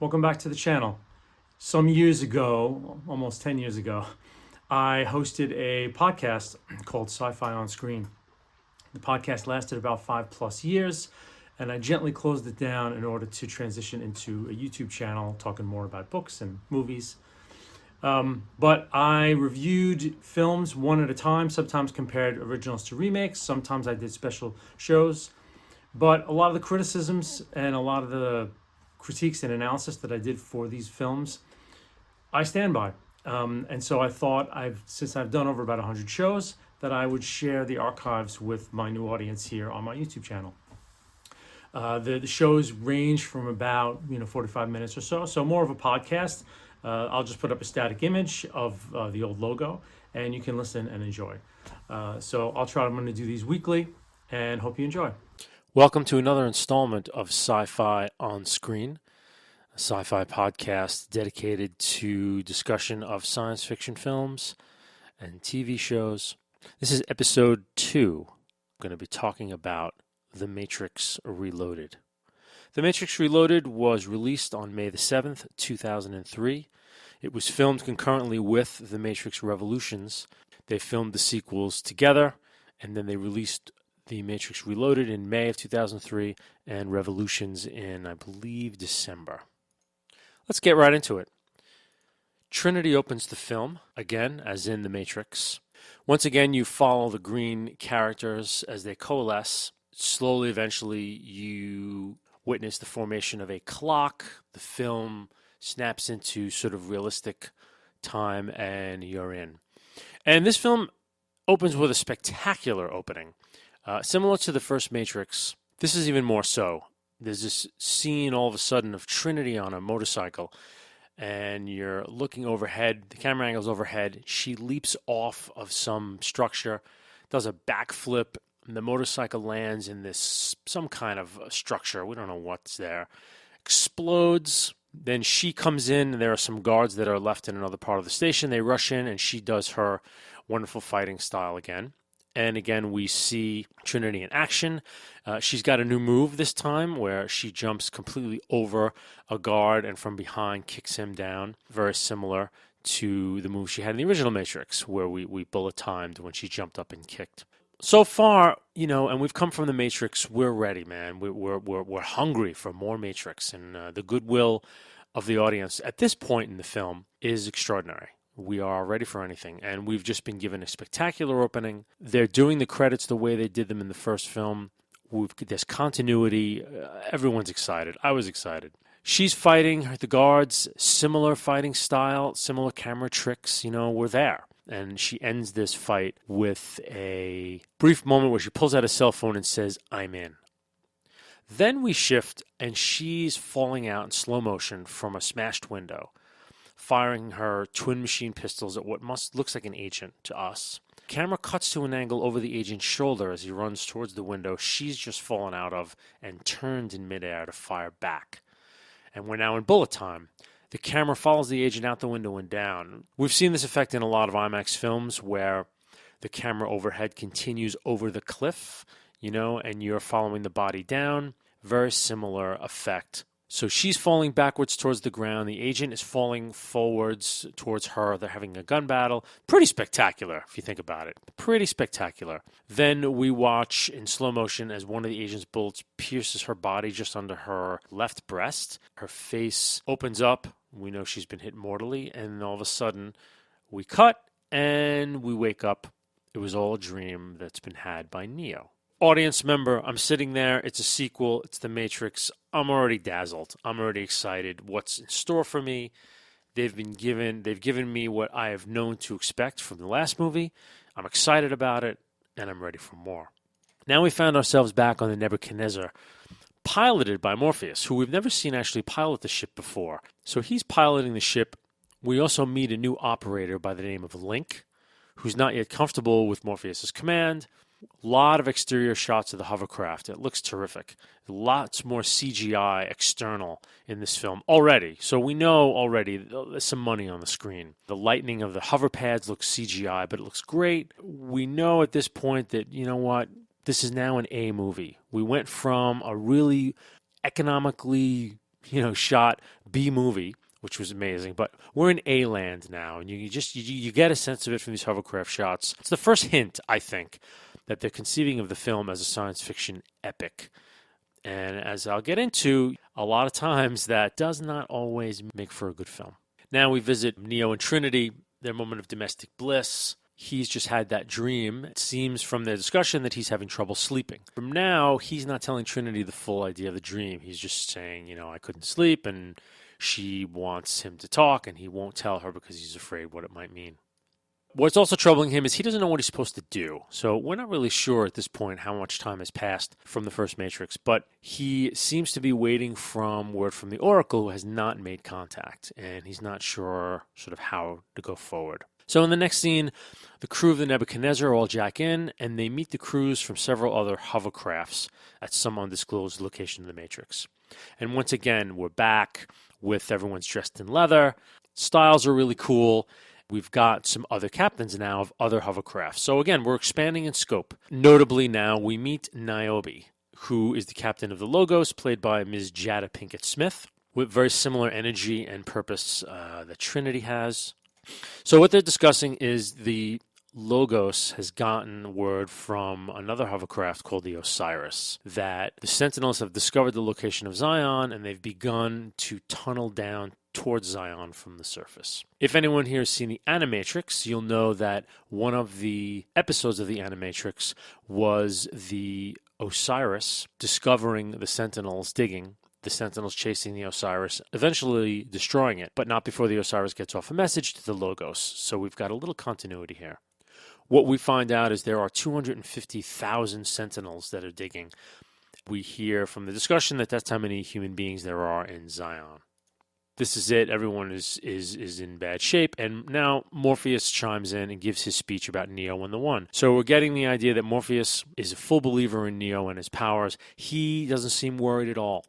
Welcome back to the channel. Some years ago, almost 10 years ago, I hosted a podcast called SCIFI on Screen. The podcast lasted about 5+ years, and I gently closed it down in order to transition into a YouTube channel talking more about books and movies. But I reviewed films one at a time, sometimes compared originals to remakes, sometimes I did special shows. But a lot of the criticisms and a lot of the critiques and analysis that I did for these films, I stand by. And so I thought, since I've done over about 100 shows, that I would share the archives with my new audience here on my YouTube channel. The shows range from about 45 minutes or so more of a podcast. I'll just put up a static image of the old logo, and you can listen and enjoy. I'm going to do these weekly, and hope you enjoy. Welcome to another installment of Sci-Fi on Screen, a sci-fi podcast dedicated to discussion of science fiction films and TV shows. This is episode 2. I'm going to be talking about The Matrix Reloaded. The Matrix Reloaded was released on May the 7th, 2003. It was filmed concurrently with The Matrix Revolutions. They filmed the sequels together, and then they released The Matrix Reloaded in May of 2003 and Revolutions in, I believe, December. Let's get right into it. Trinity opens the film, again, as in The Matrix. Once again, you follow the green characters as they coalesce. Slowly, eventually, you witness the formation of a clock. The film snaps into sort of realistic time, and you're in. And this film opens with a spectacular opening. Similar to the first Matrix, this is even more so. There's this scene all of a sudden of Trinity on a motorcycle, and you're looking overhead. The camera angle's overhead. She leaps off of some structure, does a backflip, and the motorcycle lands in some kind of structure. We don't know what's there. Explodes. Then she comes in, and there are some guards that are left in another part of the station. They rush in, and she does her wonderful fighting style again. And again, we see Trinity in action. She's got a new move this time where she jumps completely over a guard and from behind kicks him down. Very similar to the move she had in the original Matrix, where we bullet timed when she jumped up and kicked. So far, and we've come from the Matrix, we're ready, man. We're hungry for more Matrix, and the goodwill of the audience at this point in the film is extraordinary. We are ready for anything, and we've just been given a spectacular opening. They're doing the credits the way they did them in the first film. There's continuity. Everyone's excited. I was excited. She's fighting the guards, similar fighting style, similar camera tricks. We're there. And she ends this fight with a brief moment where she pulls out a cell phone and says, "I'm in." Then we shift, and she's falling out in slow motion from a smashed window, firing her twin machine pistols at what looks like an agent to us. Camera cuts to an angle over the agent's shoulder as he runs towards the window she's just fallen out of and turned in midair to fire back. And we're now in bullet time. The camera follows the agent out the window and down. We've seen this effect in a lot of IMAX films where the camera overhead continues over the cliff, and you're following the body down. Very similar effect. So she's falling backwards towards the ground. The agent is falling forwards towards her. They're having a gun battle. Pretty spectacular, if you think about it. Pretty spectacular. Then we watch in slow motion as one of the agent's bullets pierces her body just under her left breast. Her face opens up. We know she's been hit mortally. And all of a sudden, we cut and we wake up. It was all a dream that's been had by Neo. Audience member, I'm sitting there. It's a sequel. It's The Matrix. I'm already dazzled. I'm already excited. What's in store for me? They've given me what I have known to expect from the last movie. I'm excited about it, and I'm ready for more. Now we found ourselves back on the Nebuchadnezzar, piloted by Morpheus, who we've never seen actually pilot the ship before. So he's piloting the ship. We also meet a new operator by the name of Link, who's not yet comfortable with Morpheus's command. A lot of exterior shots of the hovercraft. It looks terrific. Lots more CGI external in this film already. So we know already there's some money on the screen. The lightning of the hover pads looks CGI, but it looks great. We know at this point that, this is now an A movie. We went from a really economically shot B movie, which was amazing. But we're in A land now, and you get a sense of it from these hovercraft shots. It's the first hint, I think, that they're conceiving of the film as a science fiction epic. And as I'll get into, a lot of times that does not always make for a good film. Now we visit Neo and Trinity, their moment of domestic bliss. He's just had that dream. It seems from their discussion that he's having trouble sleeping. From now, he's not telling Trinity the full idea of the dream. He's just saying, I couldn't sleep, and she wants him to talk, and he won't tell her because he's afraid what it might mean. What's also troubling him is he doesn't know what he's supposed to do. So we're not really sure at this point how much time has passed from the first Matrix, but he seems to be waiting from word from the Oracle, who has not made contact, and he's not sure sort of how to go forward. So in the next scene, the crew of the Nebuchadnezzar all jack in, and they meet the crews from several other hovercrafts at some undisclosed location of the Matrix. And once again, we're back with everyone's dressed in leather. Styles are really cool. We've got some other captains now of other hovercrafts. So again, we're expanding in scope. Notably now, we meet Niobe, who is the captain of the Logos, played by Ms. Jada Pinkett Smith, with very similar energy and purpose that Trinity has. So what they're discussing is the Logos has gotten word from another hovercraft called the Osiris that the Sentinels have discovered the location of Zion, and they've begun to tunnel down towards Zion from the surface. If anyone here has seen the Animatrix, you'll know that one of the episodes of the Animatrix was the Osiris discovering the Sentinels digging, the Sentinels chasing the Osiris, eventually destroying it, but not before the Osiris gets off a message to the Logos. So we've got a little continuity here. What we find out is there are 250,000 Sentinels that are digging. We hear from the discussion that that's how many human beings there are in Zion. This is it. Everyone is in bad shape. And now Morpheus chimes in and gives his speech about Neo and the One. So we're getting the idea that Morpheus is a full believer in Neo and his powers. He doesn't seem worried at all.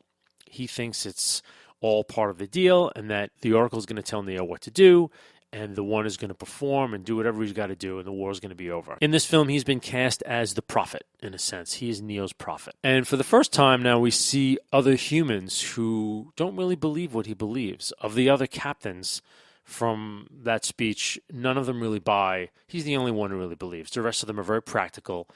He thinks it's all part of the deal and that the Oracle is going to tell Neo what to do, and the One is going to perform and do whatever he's got to do, and the war is going to be over. In this film, he's been cast as the prophet, in a sense. He is Neo's prophet. And for the first time now, we see other humans who don't really believe what he believes. Of the other captains from that speech, none of them really buy. He's the only one who really believes. The rest of them are very practical.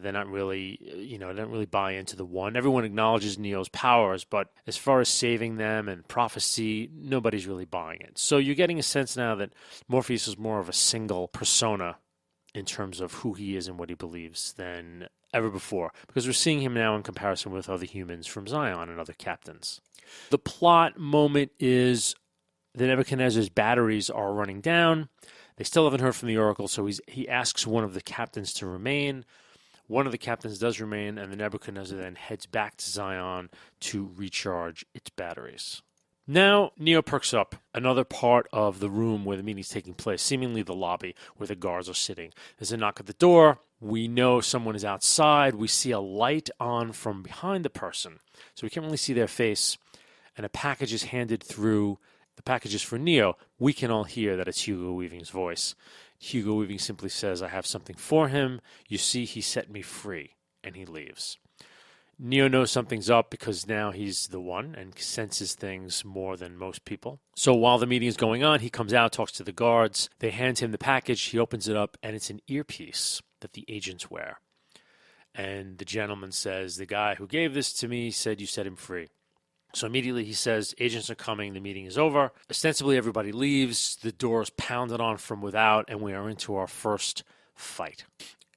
They're not really, they don't really buy into the One. Everyone acknowledges Neo's powers, but as far as saving them and prophecy, nobody's really buying it. So you're getting a sense now that Morpheus is more of a single persona in terms of who he is and what he believes than ever before, because we're seeing him now in comparison with other humans from Zion and other captains. The plot moment is the Nebuchadnezzar's batteries are running down. They still haven't heard from the Oracle, so he asks one of the captains to remain. One of the captains does remain, and the Nebuchadnezzar then heads back to Zion to recharge its batteries. Now, Neo perks up, another part of the room where the meeting's taking place, seemingly the lobby where the guards are sitting. There's a knock at the door. We know someone is outside. We see a light on from behind the person, so we can't really see their face, and a package is handed through. The package is for Neo. We can all hear that it's Hugo Weaving's voice. Hugo Weaving simply says, I have something for him. You see, he set me free. And he leaves. Neo knows something's up because now he's the One and senses things more than most people. So while the meeting is going on, he comes out, talks to the guards. They hand him the package. He opens it up, and it's an earpiece that the agents wear. And the gentleman says, the guy who gave this to me said you set him free. So immediately he says, agents are coming, the meeting is over. Ostensibly everybody leaves, the door is pounded on from without, and we are into our first fight.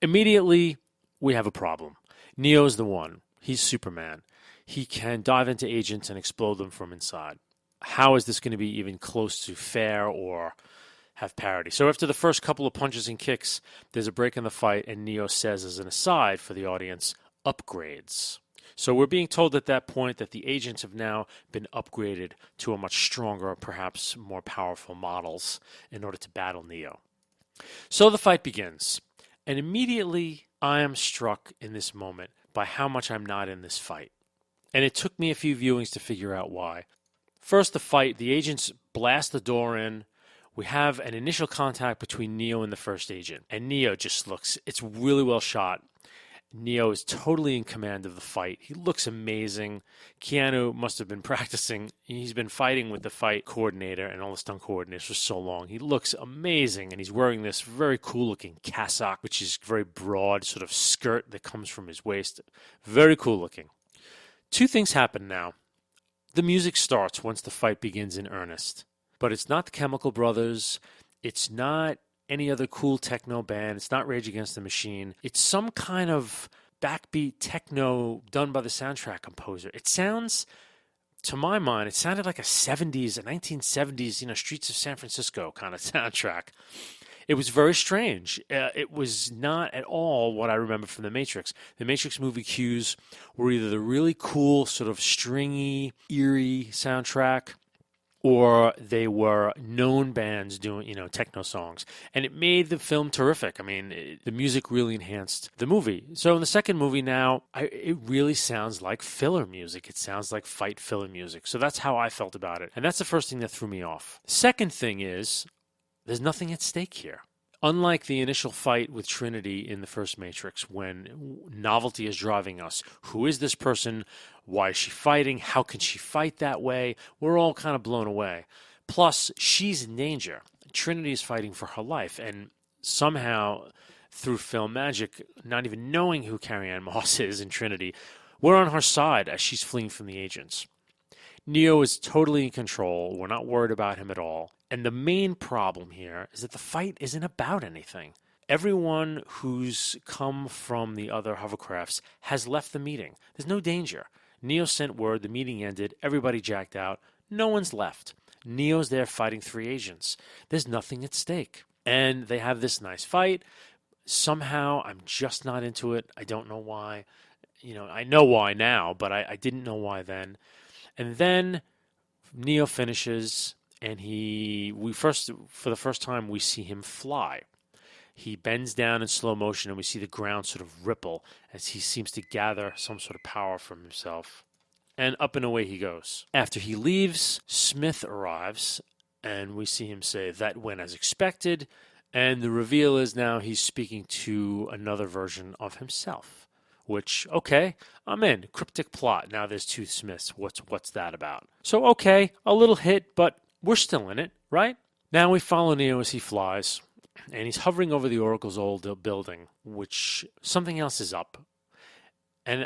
Immediately, we have a problem. Neo's the One. He's Superman. He can dive into agents and explode them from inside. How is this going to be even close to fair or have parity? So after the first couple of punches and kicks, there's a break in the fight, and Neo says as an aside for the audience, upgrades. So we're being told at that point that the agents have now been upgraded to a much stronger, perhaps more powerful models in order to battle Neo. So the fight begins, and immediately I am struck in this moment by how much I'm not in this fight. And it took me a few viewings to figure out why. First, the fight, the agents blast the door in. We have an initial contact between Neo and the first agent, and Neo just looks, it's really well shot. Neo is totally in command of the fight. He looks amazing. Keanu must have been practicing. He's been fighting with the fight coordinator and all the stunt coordinators for so long. He looks amazing, and he's wearing this very cool-looking cassock, which is very broad, sort of skirt that comes from his waist. Very cool-looking. Two things happen now. The music starts once the fight begins in earnest. But it's not the Chemical Brothers. It's not any other cool techno band. It's not Rage Against the Machine. It's some kind of backbeat techno done by the soundtrack composer. It sounds, to my mind, it sounded like a 1970s, Streets of San Francisco kind of soundtrack. It was very strange. It was not at all what I remember from The Matrix. The Matrix movie cues were either the really cool, sort of stringy, eerie soundtrack, or they were known bands doing, techno songs. And it made the film terrific. I mean, the music really enhanced the movie. So in the second movie now, it really sounds like filler music. It sounds like fight filler music. So that's how I felt about it. And that's the first thing that threw me off. Second thing is, there's nothing at stake here. Unlike the initial fight with Trinity in the first Matrix, when novelty is driving us, who is this person? Why is she fighting? How can she fight that way? We're all kind of blown away. Plus, she's in danger. Trinity is fighting for her life, and somehow, through film magic, not even knowing who Carrie-Anne Moss is in Trinity, we're on her side as she's fleeing from the agents. Neo is totally in control. We're not worried about him at all. And the main problem here is that the fight isn't about anything. Everyone who's come from the other hovercrafts has left the meeting. There's no danger. Neo sent word, the meeting ended, everybody jacked out, no one's left. Neo's there fighting 3 agents. There's nothing at stake. And they have this nice fight. Somehow, I'm just not into it. I don't know why. I know why now, but I didn't know why then. And then Neo finishes, and for the first time, we see him fly. He bends down in slow motion, and we see the ground sort of ripple as he seems to gather some sort of power from himself. And up and away he goes. After he leaves, Smith arrives, and we see him say, "That went as expected." And the reveal is now he's speaking to another version of himself. Which, okay, I'm in. Cryptic plot. Now there's 2 Smiths. What's that about? So, okay, a little hit, but we're still in it, right? Now we follow Neo as he flies, and he's hovering over the Oracle's old building, which something else is up. And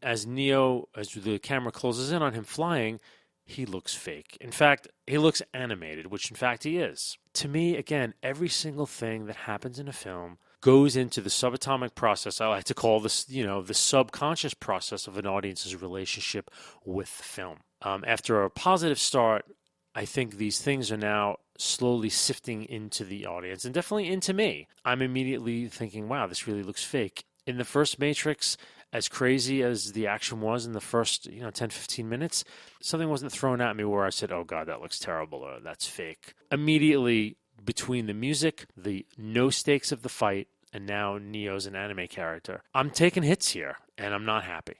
as the camera closes in on him flying, he looks fake. In fact, he looks animated, which in fact he is. To me, again, every single thing that happens in a film goes into the subatomic process. I like to call this, the subconscious process of an audience's relationship with the film. After a positive start, I think these things are now slowly sifting into the audience and definitely into me. I'm immediately thinking, wow, this really looks fake. In the first Matrix, as crazy as the action was in the first 10, 15 minutes, something wasn't thrown at me where I said, oh God, that looks terrible or that's fake. Immediately, between the music, the no stakes of the fight, and now Neo's an anime character, I'm taking hits here, and I'm not happy.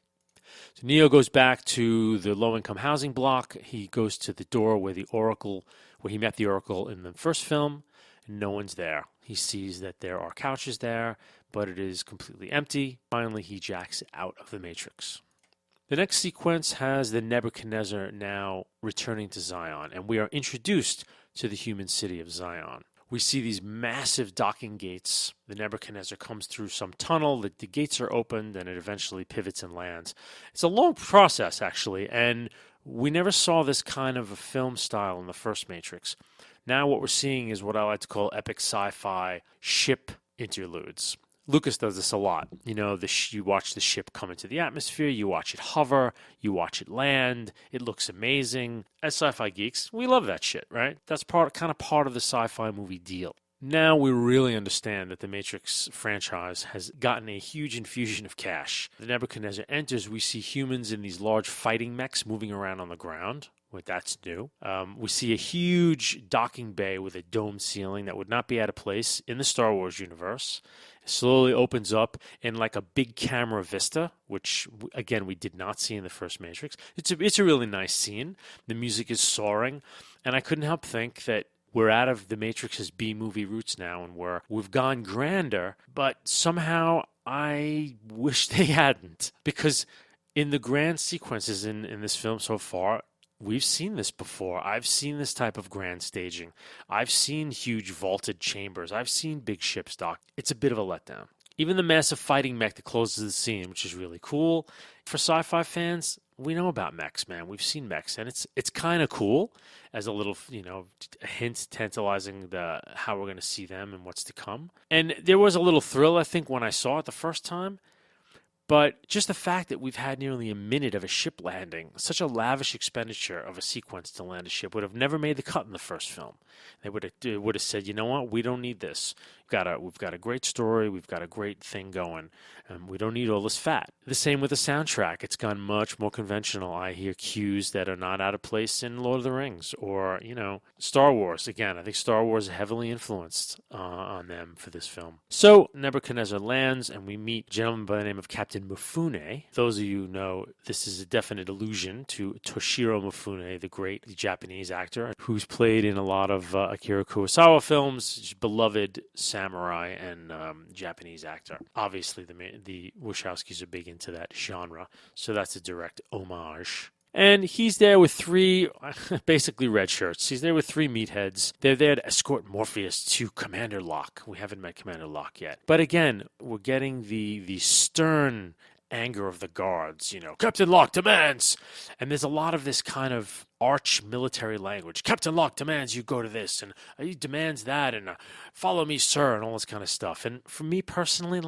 So Neo goes back to the low-income housing block. He goes to the door where he met the Oracle in the first film, and no one's there. He sees that there are couches there, but it is completely empty. Finally, he jacks out of the Matrix. The next sequence has the Nebuchadnezzar now returning to Zion, and we are introduced to the human city of Zion. We see these massive docking gates. The Nebuchadnezzar comes through some tunnel. The gates are opened, and it eventually pivots and lands. It's a long process, actually, and we never saw this kind of a film style in the first Matrix. Now what we're seeing is what I like to call epic sci-fi ship interludes. Lucas does this a lot. You watch the ship come into the atmosphere, you watch it hover, you watch it land. It looks amazing. As sci-fi geeks, we love that shit, right? That's part of the sci-fi movie deal. Now we really understand that the Matrix franchise has gotten a huge infusion of cash. The Nebuchadnezzar enters, we see humans in these large fighting mechs moving around on the ground. That's new. We see a huge docking bay with a dome ceiling that would not be out of place in the Star Wars universe. It slowly opens up in like a big camera vista, which, again, we did not see in the first Matrix. It's a really nice scene. The music is soaring, and I couldn't help think that we're out of the Matrix's B-movie roots now, and we've gone grander, but somehow I wish they hadn't, because in the grand sequences in this film so far, we've seen this before. I've seen this type of grand staging. I've seen huge vaulted chambers. I've seen big ships docked. It's a bit of a letdown. Even the massive fighting mech that closes the scene, which is really cool. For sci-fi fans, we know about mechs, man. We've seen mechs, and it's kind of cool as a little, a hint tantalizing how we're going to see them and what's to come. And there was a little thrill, I think, when I saw it the first time. But just the fact that we've had nearly a minute of a ship landing, such a lavish expenditure of a sequence to land a ship, would have never made the cut in the first film. They would have said, you know what, we don't need this. We've got a great story, we've got a great thing going, and we don't need all this fat. The same with the soundtrack. It's gone much more conventional. I hear cues that are not out of place in Lord of the Rings or, Star Wars. Again, I think Star Wars heavily influenced on them for this film. So Nebuchadnezzar lands, and we meet a gentleman by the name of Captain Mifune. Those of you who know, this is a definite allusion to Toshiro Mifune, the great Japanese actor who's played in a lot of Akira Kurosawa films, beloved samurai and Japanese actor. Obviously, the Wachowskis are big into that genre, so that's a direct homage. And he's there with three, basically red shirts. He's there with three meatheads. They're there to escort Morpheus to Commander Locke. We haven't met Commander Locke yet. But again, we're getting the stern anger of the guards, Captain Locke demands. And there's a lot of this kind of arch military language. Captain Locke demands you go to this, and he demands that, and follow me, sir, and all this kind of stuff. And for me personally,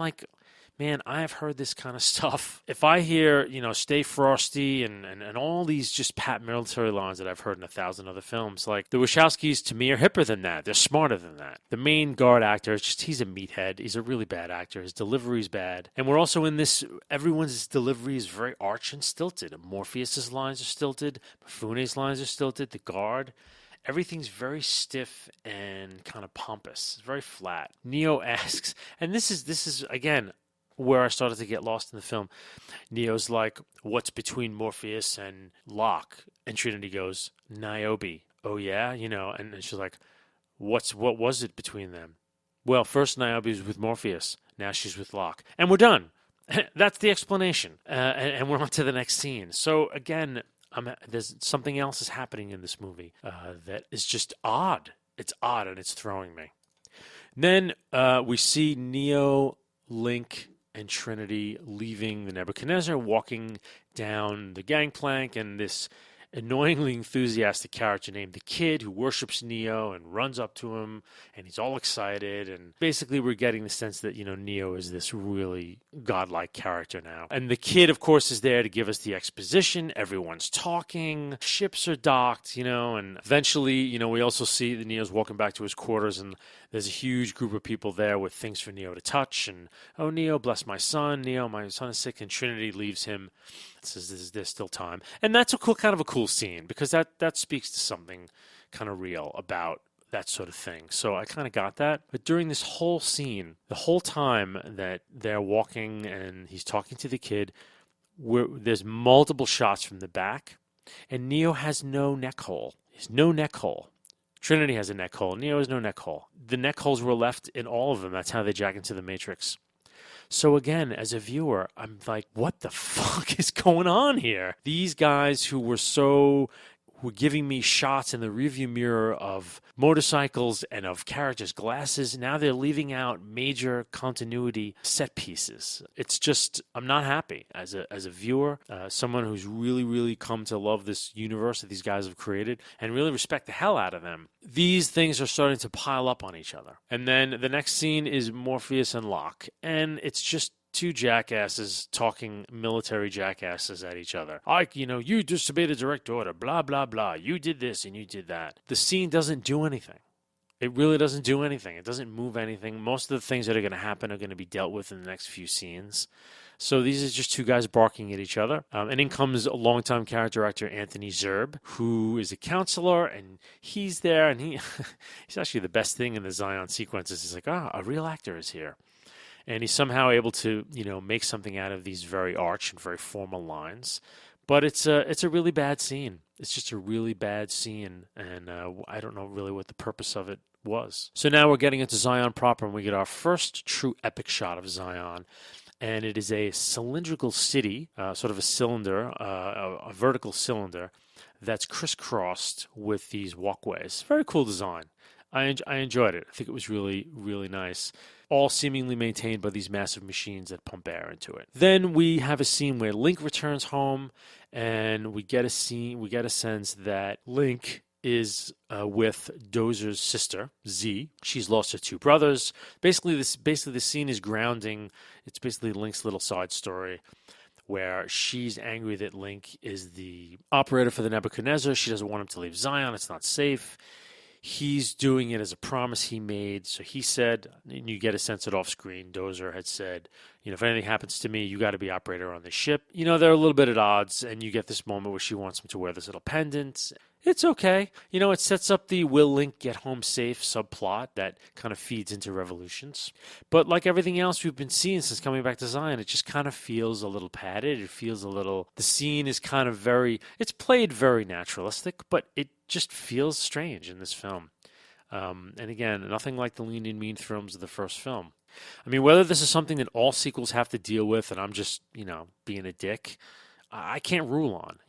man, I have heard this kind of stuff. If I hear, stay frosty and all these just pat military lines that I've heard in 1,000 other films, the Wachowskis to me are hipper than that. They're smarter than that. The main guard actor, he's a meathead. He's a really bad actor. His delivery's bad. And we're also in this, everyone's delivery is very arch and stilted. Morpheus's lines are stilted. Mifune's lines are stilted. The guard. Everything's very stiff and kind of pompous. It's very flat. Neo asks, and this is again, where I started to get lost in the film. Neo's like, what's between Morpheus and Locke? And Trinity goes, Niobe. Oh yeah? And she's like, what was it between them? Well, first Niobe was with Morpheus. Now she's with Locke. And we're done. That's the explanation. And we're on to the next scene. So again, there's something else is happening in this movie that is just odd. It's odd, and it's throwing me. Then we see Neo, Link, and Trinity leaving the Nebuchadnezzar, walking down the gangplank, and this annoyingly enthusiastic character named the Kid who worships Neo and runs up to him, and he's all excited. And basically we're getting the sense that, Neo is this really godlike character now. And the Kid, of course, is there to give us the exposition. Everyone's talking. Ships are docked, and eventually, we also see that Neo's walking back to his quarters, and there's a huge group of people there with things for Neo to touch. And, oh, Neo, bless my son. Neo, my son is sick. And Trinity leaves him. Says there's still time. And that's kind of a cool scene, because that speaks to something kind of real about that sort of thing. So I kind of got that. But during this whole scene, the whole time that they're walking and he's talking to the Kid, there's multiple shots from the back, and Neo has no neck hole. There's no neck hole. Trinity has a neck hole. Neo has no neck hole. The neck holes were left in all of them. That's how they jack into the Matrix. So again, as a viewer, I'm like, what the fuck is going on here? These guys who were giving me shots in the rearview mirror of motorcycles and of characters' glasses, now they're leaving out major continuity set pieces. It's just, I'm not happy as a viewer, someone who's really, really come to love this universe that these guys have created and really respect the hell out of them. These things are starting to pile up on each other. And then the next scene is Morpheus and Locke, and it's just two jackasses talking military jackasses at each other. You disobeyed a direct order, blah, blah, blah. You did this and you did that. The scene doesn't do anything. It really doesn't do anything. It doesn't move anything. Most of the things that are going to happen are going to be dealt with in the next few scenes. So these are just two guys barking at each other. And in comes a longtime character actor, Anthony Zerbe, who is a counselor, and he's there, and he's actually the best thing in the Zion sequences. He's like, a real actor is here. And he's somehow able to, make something out of these very arch and very formal lines. But it's a really bad scene. It's just a really bad scene, and I don't know really what the purpose of it was. So now we're getting into Zion proper, and we get our first true epic shot of Zion. and it is a cylindrical city, sort of a cylinder, a vertical cylinder that's crisscrossed with these walkways. Very cool design. I enjoyed it. I think it was really, really nice. All seemingly maintained by these massive machines that pump air into it. Then we have a scene where Link returns home, and we get a sense that Link is with Dozer's sister, Z. She's lost her two brothers. Basically, the scene is grounding. It's basically Link's little side story, where she's angry that Link is the operator for the Nebuchadnezzar. She doesn't want him to leave Zion. It's not safe. He's doing it as a promise he made. So he said, and you get a sense it off screen, Dozer had said, if anything happens to me, you got to be operator on the ship. They're a little bit at odds, and you get this moment where she wants him to wear this little pendant. It's okay. It sets up the will Link get home safe subplot that kind of feeds into Revolutions. But like everything else we've been seeing since coming back to Zion, it just kind of feels a little padded. It feels the scene is kind of it's played very naturalistic, but it just feels strange in this film. And again, nothing like the lean and mean films of the first film. I mean, whether this is something that all sequels have to deal with, and I'm just, being a dick, I can't rule on,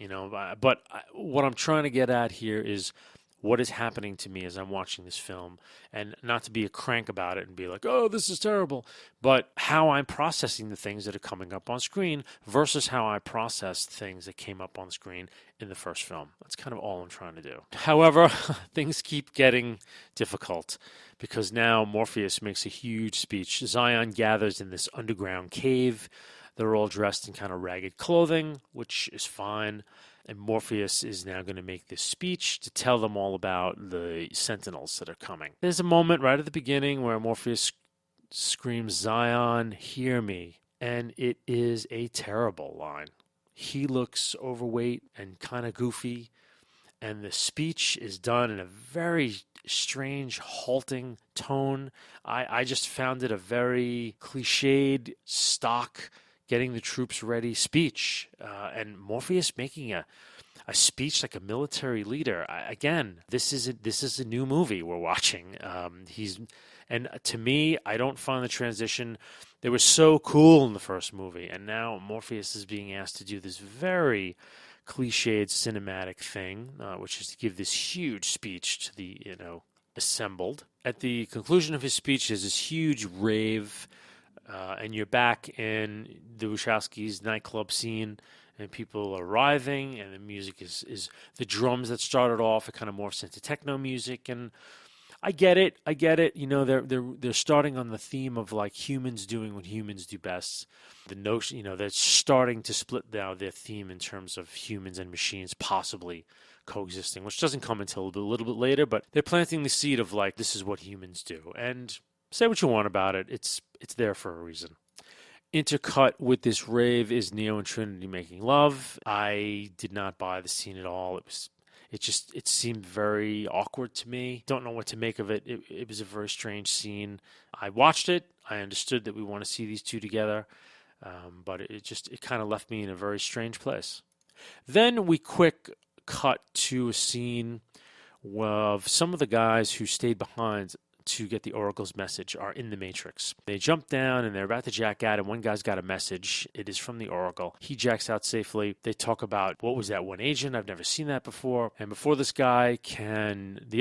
but what I'm trying to get at here is what is happening to me as I'm watching this film, and not to be a crank about it and be like, oh, this is terrible, but how I'm processing the things that are coming up on screen versus how I processed things that came up on screen in the first film. That's kind of all I'm trying to do. However, things keep getting difficult because now Morpheus makes a huge speech. Zion gathers in this underground cave. They're all dressed in kind of ragged clothing, which is fine. And Morpheus is now going to make this speech to tell them all about the Sentinels that are coming. There's a moment right at the beginning where Morpheus screams, "Zion, hear me." And it is a terrible line. He looks overweight and kind of goofy. And the speech is done in a very strange, halting tone. I just found it a very cliched, stock, getting the troops ready speech, and Morpheus making a speech like a military leader. Again, this is a new movie we're watching. And to me, I don't find the transition. They were so cool in the first movie, and now Morpheus is being asked to do this very cliched cinematic thing, which is to give this huge speech to the assembled. At the conclusion of his speech, there's this huge rave. And you're back in the Wachowskis' nightclub scene, and people are arriving, and the music is the drums that started off. It kind of morphs into techno music, and I get it. They're starting on the theme of like humans doing what humans do best. The notion, they're starting to split now their theme in terms of humans and machines possibly coexisting, which doesn't come until a little bit later. But they're planting the seed of like this is what humans do, and say what you want about it. It's there for a reason. Intercut with this rave is Neo and Trinity making love. I did not buy the scene at all. It seemed very awkward to me. Don't know what to make of it. It was a very strange scene. I watched it. I understood that we want to see these two together, but it kind of left me in a very strange place. Then we quick cut to a scene of some of the guys who stayed behind to get the Oracle's message are in the Matrix. They jump down and they're about to jack out, and one guy's got a message. It is from the Oracle. He jacks out safely. They talk about, what was that one agent? I've never seen that before. And before the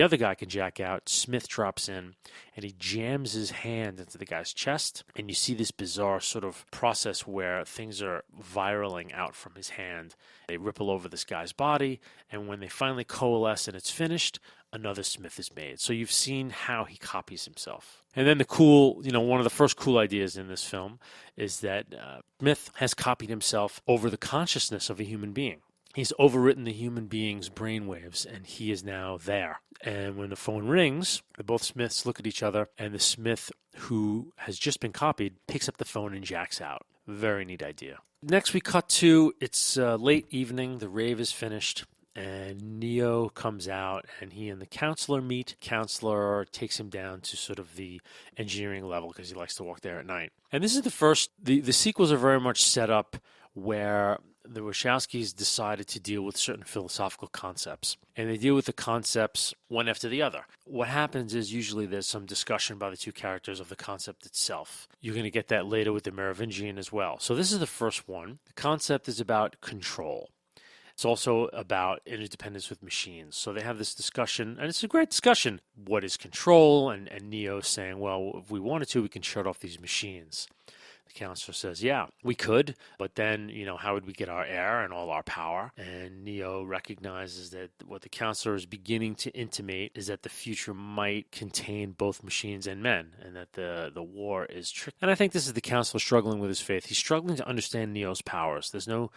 other guy can jack out, Smith drops in and he jams his hand into the guy's chest. And you see this bizarre sort of process where things are viraling out from his hand. They ripple over this guy's body, and when they finally coalesce and it's finished, another Smith is made. So you've seen how he copies himself. And then one of the first cool ideas in this film is that Smith has copied himself over the consciousness of a human being. He's overwritten the human being's brainwaves, and he is now there. And when the phone rings, both Smiths look at each other, and the Smith who has just been copied picks up the phone and jacks out. Very neat idea. Next we cut to, it's late evening, the rave is finished, and Neo comes out, and he and the counselor meet. Counselor takes him down to sort of the engineering level because he likes to walk there at night. And this is the sequels are very much set up where the Wachowskis decided to deal with certain philosophical concepts, and they deal with the concepts one after the other. What happens is usually there's some discussion by the two characters of the concept itself. You're going to get that later with the Merovingian as well. So this is the first one. The concept is about control. It's also about interdependence with machines. So they have this discussion, and it's a great discussion. What is control? And Neo saying, well, if we wanted to, we can shut off these machines. The counselor says, yeah, we could, but then, how would we get our air and all our power? And Neo recognizes that what the counselor is beginning to intimate is that the future might contain both machines and men, and that the war is tricky. And I think this is the counselor struggling with his faith. He's struggling to understand Neo's powers. There's no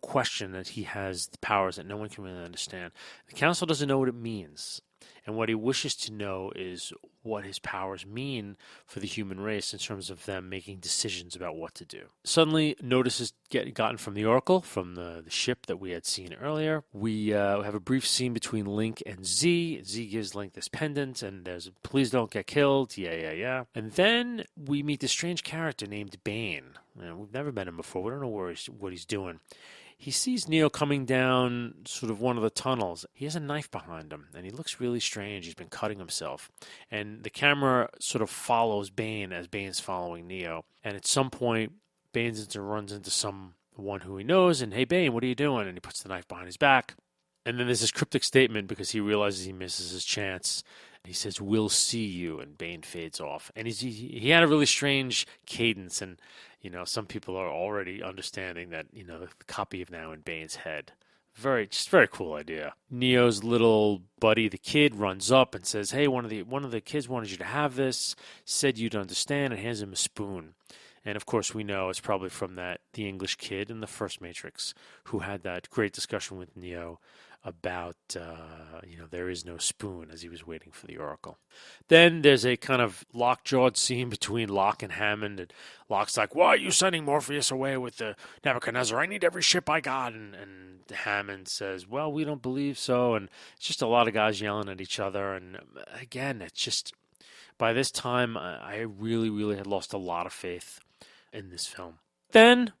question that he has the powers that no one can really understand. The counselor doesn't know what it means. And what he wishes to know is what his powers mean for the human race in terms of them making decisions about what to do. Suddenly, notice is gotten from the Oracle, from the ship that we had seen earlier. We have a brief scene between Link and Z. Z gives Link this pendant, and there's, please don't get killed, yeah. And then we meet this strange character named Bane. We've never met him before. We don't know what he's doing. He sees Neo coming down sort of one of the tunnels. He has a knife behind him, and he looks really strange. He's been cutting himself. And the camera sort of follows Bane as Bane's following Neo. And at some point, Bane runs into someone who he knows, and, hey, Bane, what are you doing? And he puts the knife behind his back. And then there's this cryptic statement because he realizes he misses his chance. He says, we'll see you, and Bane fades off. And he had a really strange cadence, and some people are already understanding that, the copy of now in Bane's head. Very cool idea. Neo's little buddy, the kid, runs up and says, hey, one of the kids wanted you to have this, said you'd understand, and hands him a spoon. And of course we know it's probably from the English kid in the first Matrix who had that great discussion with Neo about, there is no spoon as he was waiting for the Oracle. Then there's a kind of lockjawed scene between Locke and Hammond. And Locke's like, why are you sending Morpheus away with the Nebuchadnezzar? I need every ship I got. And Hammond says, well, we don't believe so. And it's just a lot of guys yelling at each other. And again, it's just, by this time, I really, really had lost a lot of faith in this film. Then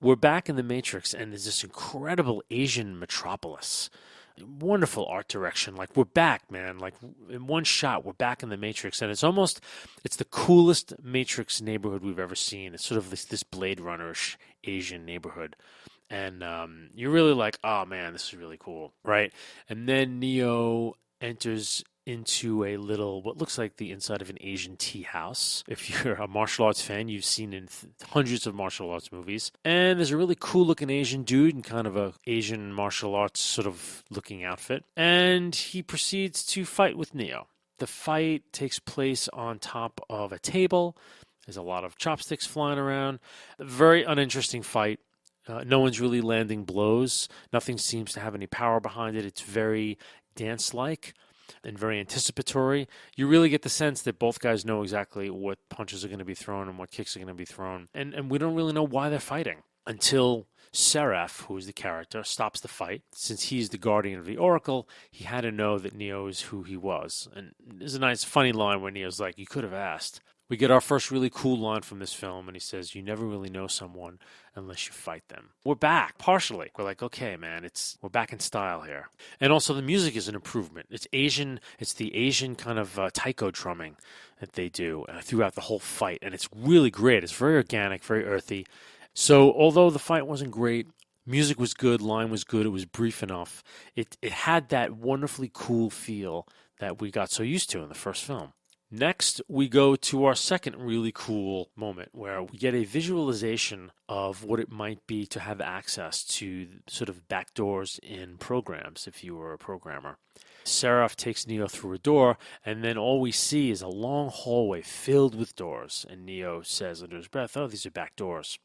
we're back in the Matrix, and there's this incredible Asian metropolis. Wonderful art direction. Like, we're back, man. Like, in one shot, we're back in the Matrix, and it's the coolest Matrix neighborhood we've ever seen. It's sort of this Blade Runner-ish Asian neighborhood. And you're really like, oh, man, this is really cool, right? And then Neo enters into a little, what looks like the inside of an Asian tea house. If you're a martial arts fan, you've seen in hundreds of martial arts movies. And there's a really cool looking Asian dude in kind of a Asian martial arts sort of looking outfit. And he proceeds to fight with Neo. The fight takes place on top of a table. There's a lot of chopsticks flying around. A very uninteresting fight. No one's really landing blows. Nothing seems to have any power behind it. It's very dance-like and very anticipatory. You really get the sense that both guys know exactly what punches are going to be thrown and what kicks are going to be thrown. And we don't really know why they're fighting until Seraph, who is the character, stops the fight. Since he's the guardian of the Oracle, he had to know that Neo is who he was. And there's a nice funny line where Neo's like, you could have asked. We get our first really cool line from this film, and he says, you never really know someone unless you fight them. We're back, partially. We're like, okay, man, we're back in style here. And also the music is an improvement. It's Asian, it's the Asian kind of taiko drumming that they do throughout the whole fight, and it's really great. It's very organic, very earthy. So although the fight wasn't great, music was good, line was good, it was brief enough. It had that wonderfully cool feel that we got so used to in the first film. Next, we go to our second really cool moment where we get a visualization of what it might be to have access to sort of backdoors in programs if you were a programmer. Seraph takes Neo through a door, and then all we see is a long hallway filled with doors. And Neo says under his breath, oh, these are back doors.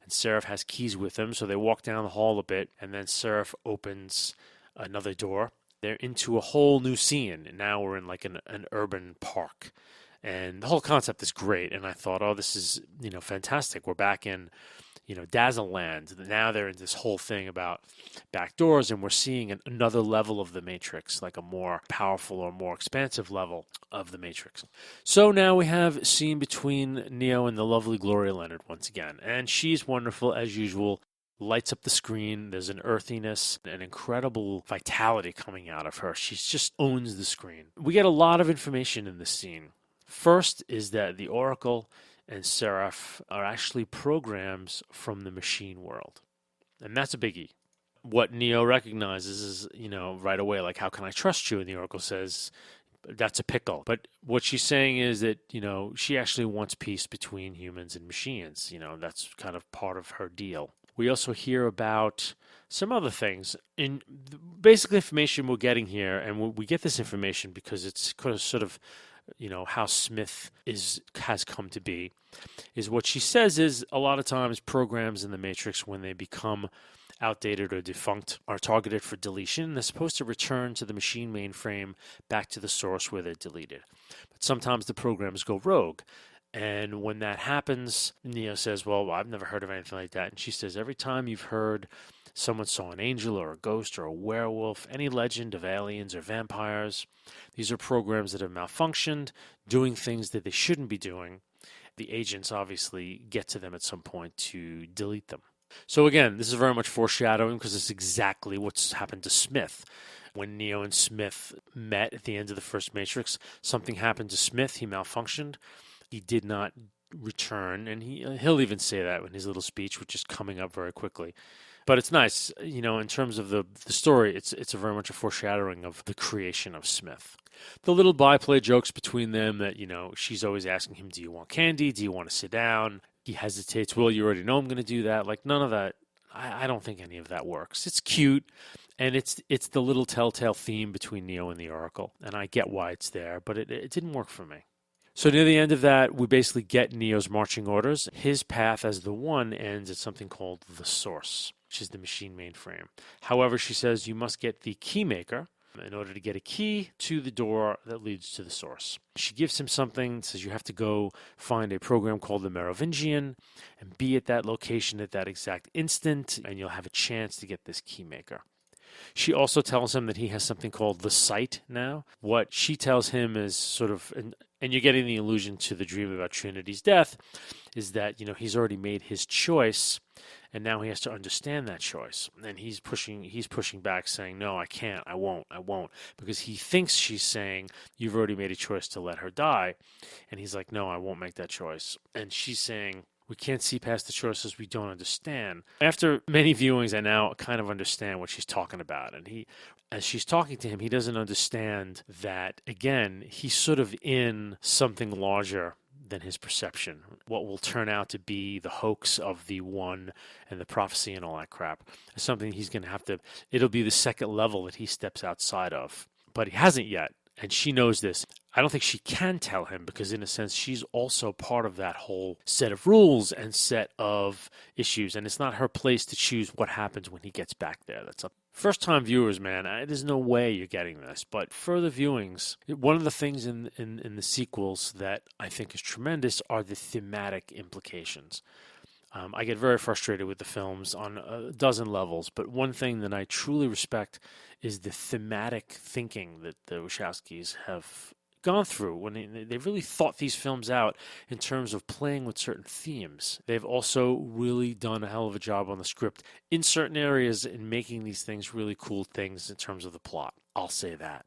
And Seraph has keys with him, so they walk down the hall a bit, and then Seraph opens another door. They're into a whole new scene, and now we're in like an urban park. And the whole concept is great, and I thought, oh, this is, fantastic. We're back in, Dazzle Land. Now they're in this whole thing about backdoors, and we're seeing another level of the Matrix, like a more powerful or more expansive level of the Matrix. So now we have a scene between Neo and the lovely Gloria Leonard once again, and she's wonderful as usual. lights up the screen. There's an earthiness, an incredible vitality coming out of her. She just owns the screen. We get a lot of information in this scene. First is that the Oracle and Seraph are actually programs from the machine world. And that's a biggie. What Neo recognizes is, right away, like, how can I trust you? And the Oracle says, that's a pickle. But what she's saying is that, she actually wants peace between humans and machines. That's kind of part of her deal. We also hear about some other things. In basic information we're getting here, and we get this information because it's sort of, how Smith has come to be, is what she says is a lot of times programs in the Matrix, when they become outdated or defunct, are targeted for deletion. They're supposed to return to the machine mainframe, back to the source where they're deleted. But sometimes the programs go rogue. And when that happens, Neo says, well, I've never heard of anything like that. And she says, every time you've heard someone saw an angel or a ghost or a werewolf, any legend of aliens or vampires, these are programs that have malfunctioned, doing things that they shouldn't be doing. The agents obviously get to them at some point to delete them. So again, this is very much foreshadowing because it's exactly what's happened to Smith. When Neo and Smith met at the end of the first Matrix, something happened to Smith. He malfunctioned. He did not return, and he'll even say that in his little speech, which is coming up very quickly. But it's nice, in terms of the story, it's a very much a foreshadowing of the creation of Smith. The little byplay jokes between them that, she's always asking him, do you want candy? Do you want to sit down? He hesitates. Well, you already know I'm going to do that. Like, none of that. I don't think any of that works. It's cute, and it's the little telltale theme between Neo and the Oracle, and I get why it's there, but it didn't work for me. So near the end of that, we basically get Neo's marching orders. His path as the One ends at something called the Source, which is the machine mainframe. However, she says you must get the keymaker in order to get a key to the door that leads to the Source. She gives him something, says you have to go find a program called the Merovingian and be at that location at that exact instant, and you'll have a chance to get this keymaker. She also tells him that he has something called the Sight now. What she tells him is sort of, and you're getting the allusion to the dream about Trinity's death, is that, he's already made his choice, and now he has to understand that choice. And he's pushing back, saying, no, I can't, I won't, because he thinks she's saying, you've already made a choice to let her die. And he's like, no, I won't make that choice. And she's saying, we can't see past the choices we don't understand. After many viewings, I now kind of understand what she's talking about. And as she's talking to him, he doesn't understand that, again, he's sort of in something larger than his perception. What will turn out to be the hoax of the One and the prophecy and all that crap is something he's going to have to, it'll be the second level that he steps outside of. But he hasn't yet. And she knows this. I don't think she can tell him because, in a sense, she's also part of that whole set of rules and set of issues. And it's not her place to choose what happens when he gets back there. That's up. First-time viewers, man, there's no way you're getting this. But further viewings, one of the things in the sequels that I think is tremendous are the thematic implications. I get very frustrated with the films on a dozen levels, but one thing that I truly respect is the thematic thinking that the Wachowskis have gone through when they've really thought these films out in terms of playing with certain themes. They've also really done a hell of a job on the script in certain areas in making these things really cool things in terms of the plot. I'll say that.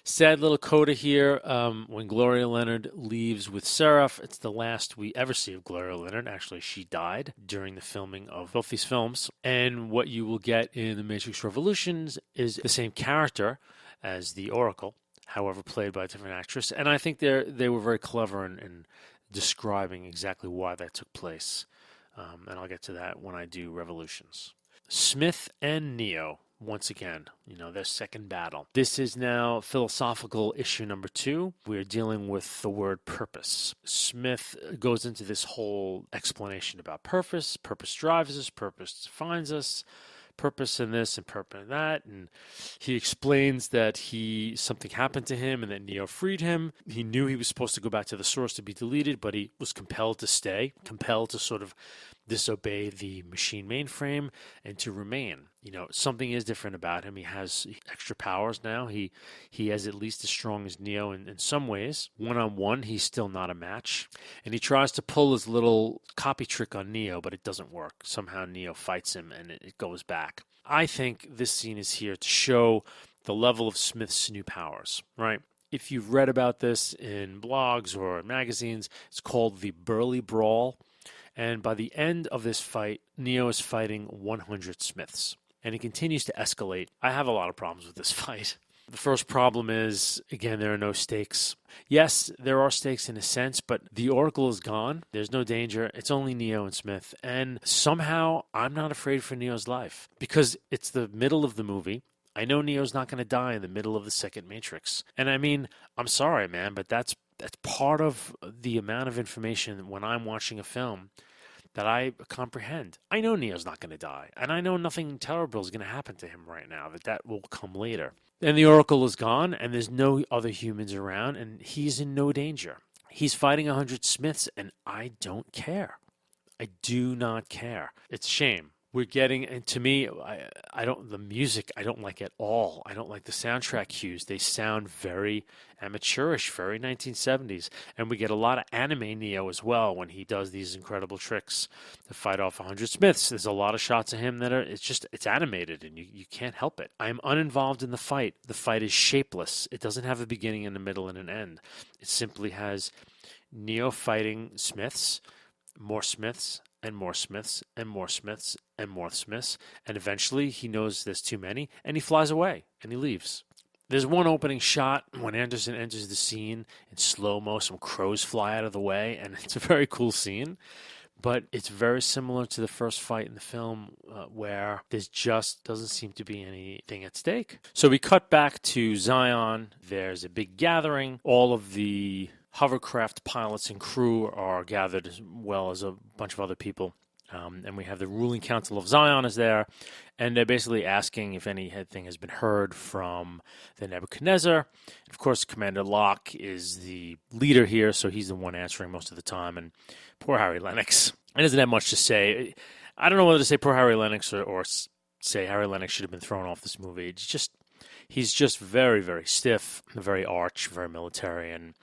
Sad little coda here. When Gloria Leonard leaves with Seraph, it's the last we ever see of Gloria Leonard. Actually, she died during the filming of both these films. And what you will get in The Matrix Revolutions is the same character as the Oracle, however played by a different actress. And I think they were very clever in describing exactly why that took place. And I'll get to that when I do Revolutions. Smith and Neo. Once again, their second battle. This is now philosophical issue number 2. We are dealing with the word purpose. Smith goes into this whole explanation about purpose. Purpose drives us. Purpose defines us. Purpose in this and purpose in that. And he explains that something happened to him and that Neo freed him. He knew he was supposed to go back to the source to be deleted, but he was compelled to stay, compelled to sort of disobey the machine mainframe and to remain. Something is different about him. He has extra powers now. He is at least as strong as Neo in some ways. One-on-one, he's still not a match. And he tries to pull his little copy trick on Neo, but it doesn't work. Somehow Neo fights him and it goes back. I think this scene is here to show the level of Smith's new powers, right? If you've read about this in blogs or magazines, it's called the Burly Brawl. And by the end of this fight, Neo is fighting 100 Smiths. And it continues to escalate. I have a lot of problems with this fight. The first problem is, again, there are no stakes. Yes, there are stakes in a sense, but the Oracle is gone. There's no danger. It's only Neo and Smith. And somehow, I'm not afraid for Neo's life. Because it's the middle of the movie. I know Neo's not going to die in the middle of the second Matrix. And I mean, I'm sorry, man, but that's part of the amount of information when I'm watching a film that I comprehend. I know Neo's not going to die, and I know nothing terrible is going to happen to him right now, that will come later. And the Oracle is gone, and there's no other humans around, and he's in no danger. He's fighting 100 Smiths, and I don't care. I do not care. It's a shame. We're getting, and to me, the music I don't like at all. I don't like the soundtrack cues. They sound very amateurish, very 1970s. And we get a lot of anime Neo as well when he does these incredible tricks to fight off 100 Smiths. There's a lot of shots of him that it's animated and you can't help it. I'm uninvolved in the fight. The fight is shapeless. It doesn't have a beginning and a middle and an end. It simply has Neo fighting Smiths, more Smiths, and more Smiths, and more Smiths, and more Smiths, and eventually he knows there's too many, and he flies away, and he leaves. There's one opening shot when Anderson enters the scene in slow-mo, some crows fly out of the way, and it's a very cool scene, but it's very similar to the first fight in the film where there just doesn't seem to be anything at stake. So we cut back to Zion. There's a big gathering. All of the hovercraft pilots and crew are gathered, as well as a bunch of other people. And we have the ruling council of Zion is there, and they're basically asking if anything has been heard from the Nebuchadnezzar. Of course, Commander Locke is the leader here, so he's the one answering most of the time. And poor Harry Lennox. He doesn't have much to say. I don't know whether to say poor Harry Lennox or say Harry Lennox should have been thrown off this movie. He's just very, very stiff, very arch, very military, and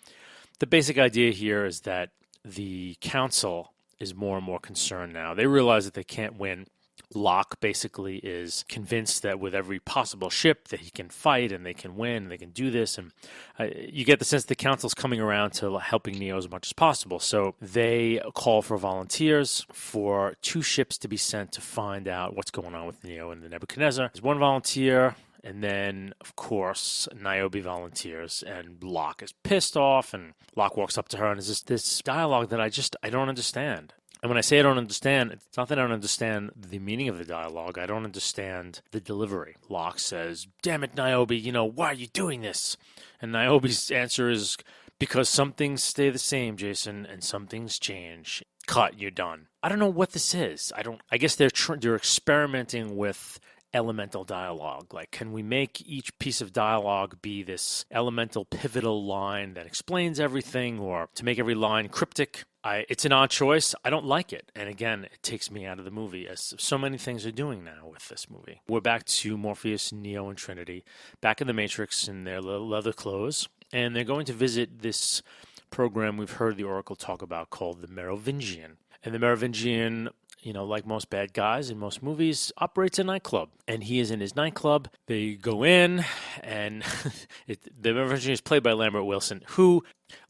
the basic idea here is that the council is more and more concerned now. They realize that they can't win. Locke basically is convinced that with every possible ship that he can fight and they can win and they can do this. And you get the sense the council's coming around to helping Neo as much as possible. So they call for volunteers for 2 ships to be sent to find out what's going on with Neo and the Nebuchadnezzar. There's 1 volunteer. And then, of course, Niobe volunteers, and Locke is pissed off, and Locke walks up to her, and there's this dialogue that I don't understand. And when I say I don't understand, it's not that I don't understand the meaning of the dialogue. I don't understand the delivery. Locke says, "Damn it, Niobe, why are you doing this?" And Niobe's answer is, "Because some things stay the same, Jason, and some things change. Cut, you're done." I don't know what this is. I guess they're experimenting with elemental dialogue. Like, can we make each piece of dialogue be this elemental pivotal line that explains everything, or to make every line cryptic? It's an odd choice. I don't like it. And again, it takes me out of the movie, as so many things are doing now with this movie. We're back to Morpheus, Neo, and Trinity, back in the Matrix in their leather clothes, and they're going to visit this program we've heard the Oracle talk about called the Merovingian. And the Merovingian, like most bad guys in most movies, operates a nightclub. And he is in his nightclub. They go in, and the Merovingian is played by Lambert Wilson,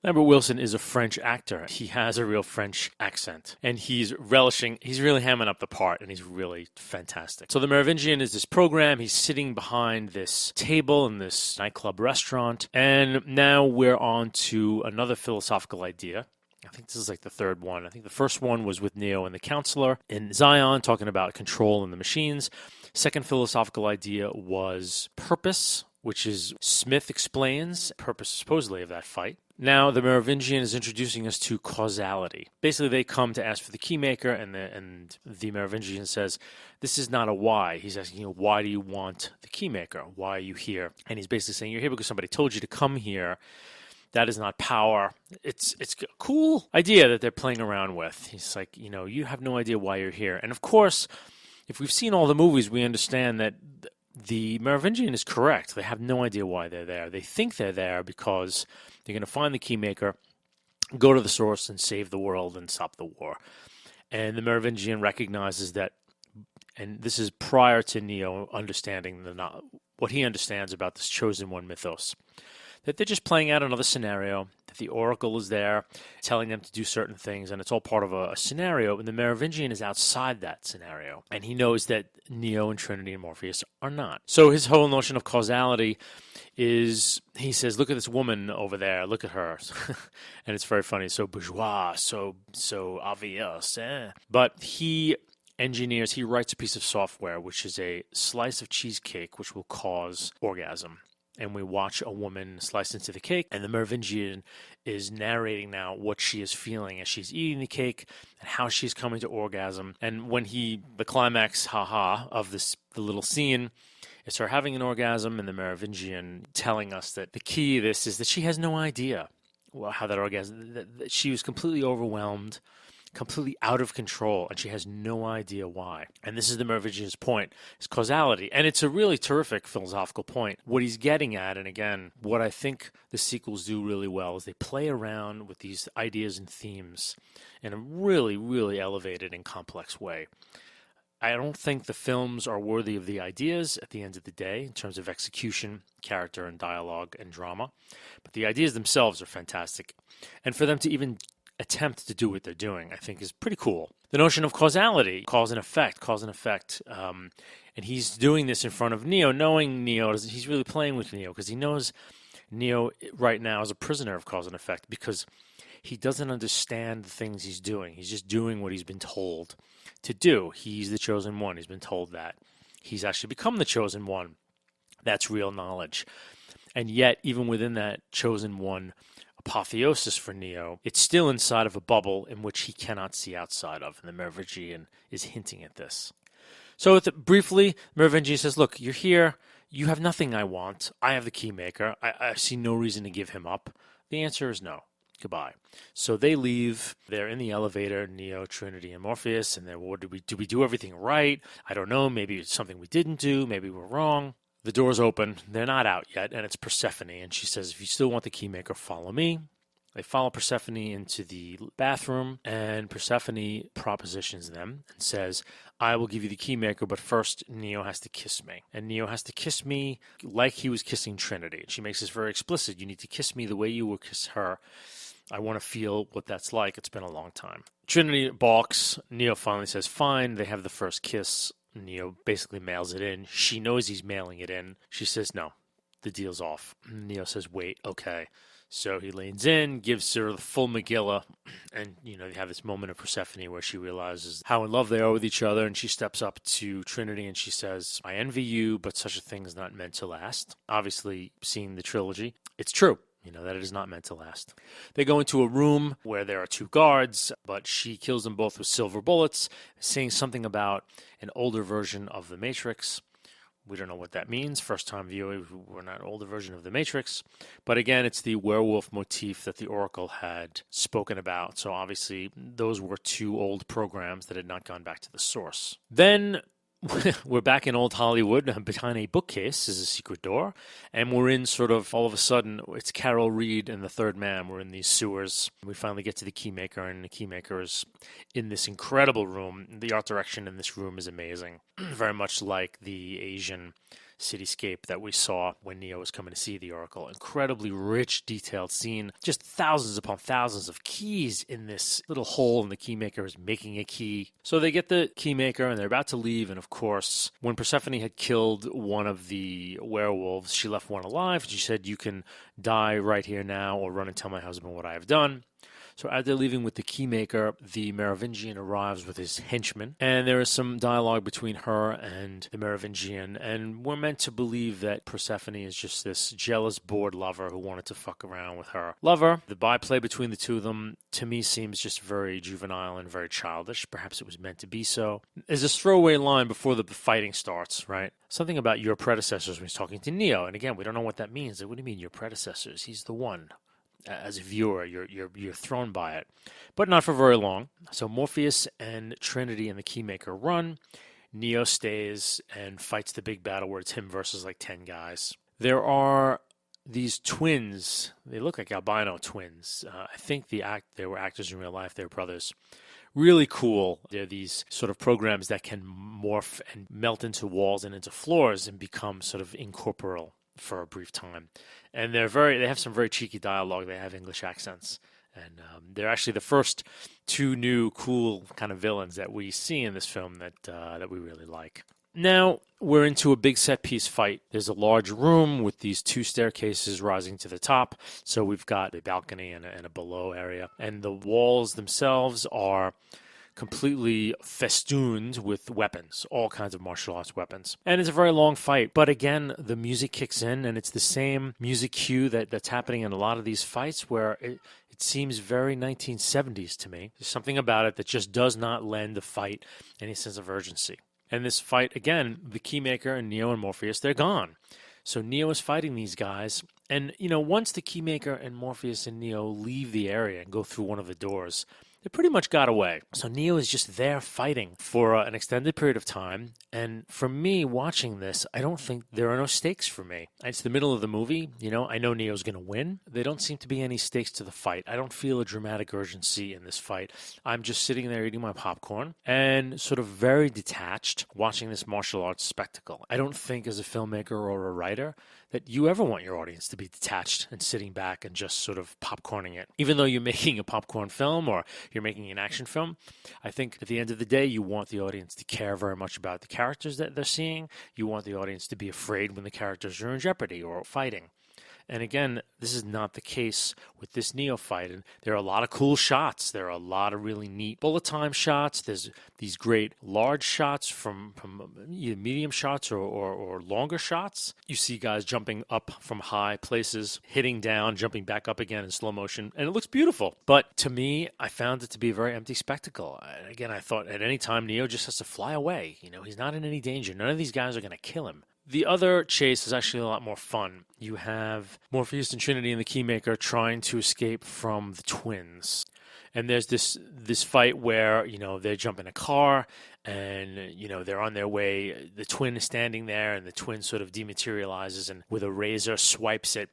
Lambert Wilson is a French actor. He has a real French accent. And he's really hamming up the part, and he's really fantastic. So the Merovingian is this program. He's sitting behind this table in this nightclub restaurant. And now we're on to another philosophical idea. I think this is like the third one. I think the first one was with Neo and the Counselor in Zion, talking about control in the machines. Second philosophical idea was purpose, which is Smith explains purpose supposedly of that fight. Now the Merovingian is introducing us to causality. Basically, they come to ask for the keymaker, and the Merovingian says, "This is not a why." He's asking, why do you want the keymaker? Why are you here? And he's basically saying, you're here because somebody told you to come here That is not power. It's a cool idea that they're playing around with. He's like, you have no idea why you're here. And of course, if we've seen all the movies, we understand that the Merovingian is correct. They have no idea why they're there. They think they're there because they're going to find the Keymaker, go to the source, and save the world and stop the war. And the Merovingian recognizes that, and this is prior to Neo understanding what he understands about this Chosen One mythos, that they're just playing out another scenario, that the Oracle is there telling them to do certain things, and it's all part of a scenario, and the Merovingian is outside that scenario. And he knows that Neo and Trinity and Morpheus are not. So his whole notion of causality is, he says, look at this woman over there, look at her. And it's very funny, so bourgeois, so obvious. But he writes a piece of software, which is a slice of cheesecake, which will cause orgasm. And we watch a woman slice into the cake, and the Merovingian is narrating now what she is feeling as she's eating the cake and how she's coming to orgasm. And when the climax, of the little scene, is her having an orgasm, and the Merovingian telling us that the key to this is that she has no idea how that orgasm, that she was completely overwhelmed, completely out of control, and she has no idea why. And this is the Merovingian's point, is causality. And it's a really terrific philosophical point. What he's getting at, and again, what I think the sequels do really well, is they play around with these ideas and themes in a really, really elevated and complex way. I don't think the films are worthy of the ideas at the end of the day in terms of execution, character, and dialogue and drama. But the ideas themselves are fantastic. And for them to even attempt to do what they're doing, I think, is pretty cool. The notion of causality, cause and effect, and he's doing this in front of Neo, knowing Neo, he's really playing with Neo, because he knows Neo right now is a prisoner of cause and effect, because he doesn't understand the things he's doing. He's just doing what he's been told to do. He's the Chosen One. He's been told that. He's actually become the Chosen One. That's real knowledge. And yet, even within that Chosen One apotheosis for Neo, it's still inside of a bubble in which he cannot see outside of, and the Merovingian is hinting at this. So briefly, Merovingian says, look, you're here, you have nothing I want, I have the Keymaker, I see no reason to give him up. The answer is no. Goodbye. So they leave. They're in the elevator, Neo, Trinity, and Morpheus, and they're, did we do everything right? I don't know, maybe it's something we didn't do, maybe we're wrong. The door's open. They're not out yet, and it's Persephone. And she says, if you still want the Keymaker, follow me. They follow Persephone into the bathroom, and Persephone propositions them and says, I will give you the Keymaker, but first Neo has to kiss me. And Neo has to kiss me like he was kissing Trinity. And she makes this very explicit. You need to kiss me the way you will kiss her. I want to feel what that's like. It's been a long time. Trinity balks. Neo finally says, fine. They have the first kiss. Neo basically mails it in. She knows he's mailing it in. She says, no, the deal's off. Neo says, wait, okay. So he leans in, gives her the full Megillah, and, they have this moment of Persephone where she realizes how in love they are with each other, and she steps up to Trinity and she says, I envy you, but such a thing is not meant to last. Obviously, seeing the trilogy, it's true. That it is not meant to last. They go into a room where there are two guards, but she kills them both with silver bullets, saying something about an older version of the Matrix. We don't know what that means. First time viewing, we're not an older version of the Matrix. But again, it's the werewolf motif that the Oracle had spoken about. So obviously, those were two old programs that had not gone back to the source. Then we're back in old Hollywood. Behind a bookcase is a secret door, and we're in sort of, all of a sudden, it's Carol Reed and the Third Man. We're in these sewers. We finally get to the Keymaker, and the Keymaker is in this incredible room. The art direction in this room is amazing, very much like the Asian cityscape that we saw when Neo was coming to see the Oracle. Incredibly rich, detailed scene. Just thousands upon thousands of keys in this little hole, and the Keymaker is making a key. So they get the Keymaker, and they're about to leave, and of course, when Persephone had killed one of the werewolves, she left one alive. She said, you can die right here now, or run and tell my husband what I have done. So as they're leaving with the Keymaker, the Merovingian arrives with his henchmen, and there is some dialogue between her and the Merovingian, and we're meant to believe that Persephone is just this jealous, bored lover who wanted to fuck around with her lover. The byplay between the two of them, to me, seems just very juvenile and very childish. Perhaps it was meant to be so. There's this throwaway line before the fighting starts, right? Something about your predecessors when he's talking to Neo, and again, we don't know what that means. What do you mean, your predecessors? He's the one. as a viewer. You're thrown by it, but not for very long. So Morpheus and Trinity and the Keymaker run. Neo stays and fights the big battle where it's him versus like 10 guys. There are these twins. They look like albino twins. I think they were actors in real life. They were brothers. Really cool. They're these sort of programs that can morph and melt into walls and into floors and become sort of incorporeal for a brief time. And they have some very cheeky dialogue. They have English accents. And they're actually the first two new cool kind of villains that we see in this film that we really like. Now we're into a big set piece fight. There's a large room with these two staircases rising to the top. So we've got a balcony and a below area. And the walls themselves are completely festooned with weapons, all kinds of martial arts weapons. And it's a very long fight. But again, the music kicks in, and it's the same music cue that's happening in a lot of these fights where it seems very 1970s to me. There's something about it that just does not lend the fight any sense of urgency. And this fight, again, the Keymaker and Neo and Morpheus, they're gone. So Neo is fighting these guys. And, once the Keymaker and Morpheus and Neo leave the area and go through one of the doors, they pretty much got away. So Neo is just there fighting for an extended period of time. And for me, watching this, I don't think there are no stakes for me. It's the middle of the movie. I know Neo's going to win. There don't seem to be any stakes to the fight. I don't feel a dramatic urgency in this fight. I'm just sitting there eating my popcorn and sort of very detached watching this martial arts spectacle. I don't think as a filmmaker or a writer that you ever want your audience to be detached and sitting back and just sort of popcorning it. Even though you're making a popcorn film or you're making an action film, I think at the end of the day, you want the audience to care very much about the characters that they're seeing. You want the audience to be afraid when the characters are in jeopardy or fighting. And again, this is not the case with this Neo fight. And there are a lot of cool shots. There are a lot of really neat bullet time shots. There's these great large shots from either medium shots or longer shots. You see guys jumping up from high places, hitting down, jumping back up again in slow motion. And it looks beautiful. But to me, I found it to be a very empty spectacle. And again, I thought at any time Neo just has to fly away. He's not in any danger. None of these guys are going to kill him. The other chase is actually a lot more fun. You have Morpheus and Trinity and the Keymaker trying to escape from the twins. And there's this fight where, they jump in a car and, they're on their way. The twin is standing there and the twin sort of dematerializes and with a razor swipes at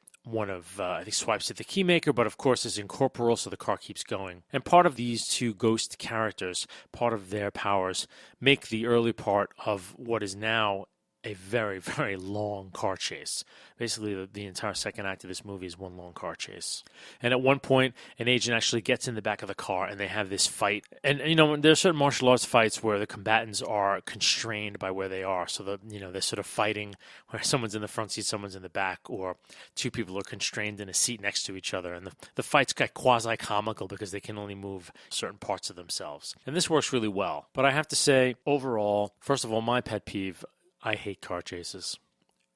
swipes at the Keymaker, but of course is incorporeal, so the car keeps going. And part of these two ghost characters, part of their powers, make the early part of what is now a very, very long car chase. Basically, the entire second act of this movie is one long car chase. And at one point, an agent actually gets in the back of the car and they have this fight. And, there are certain martial arts fights where the combatants are constrained by where they are. So, they're sort of fighting where someone's in the front seat, someone's in the back, or two people are constrained in a seat next to each other. And the fights get quasi-comical because they can only move certain parts of themselves. And this works really well. But I have to say, overall, first of all, my pet peeve, I hate car chases.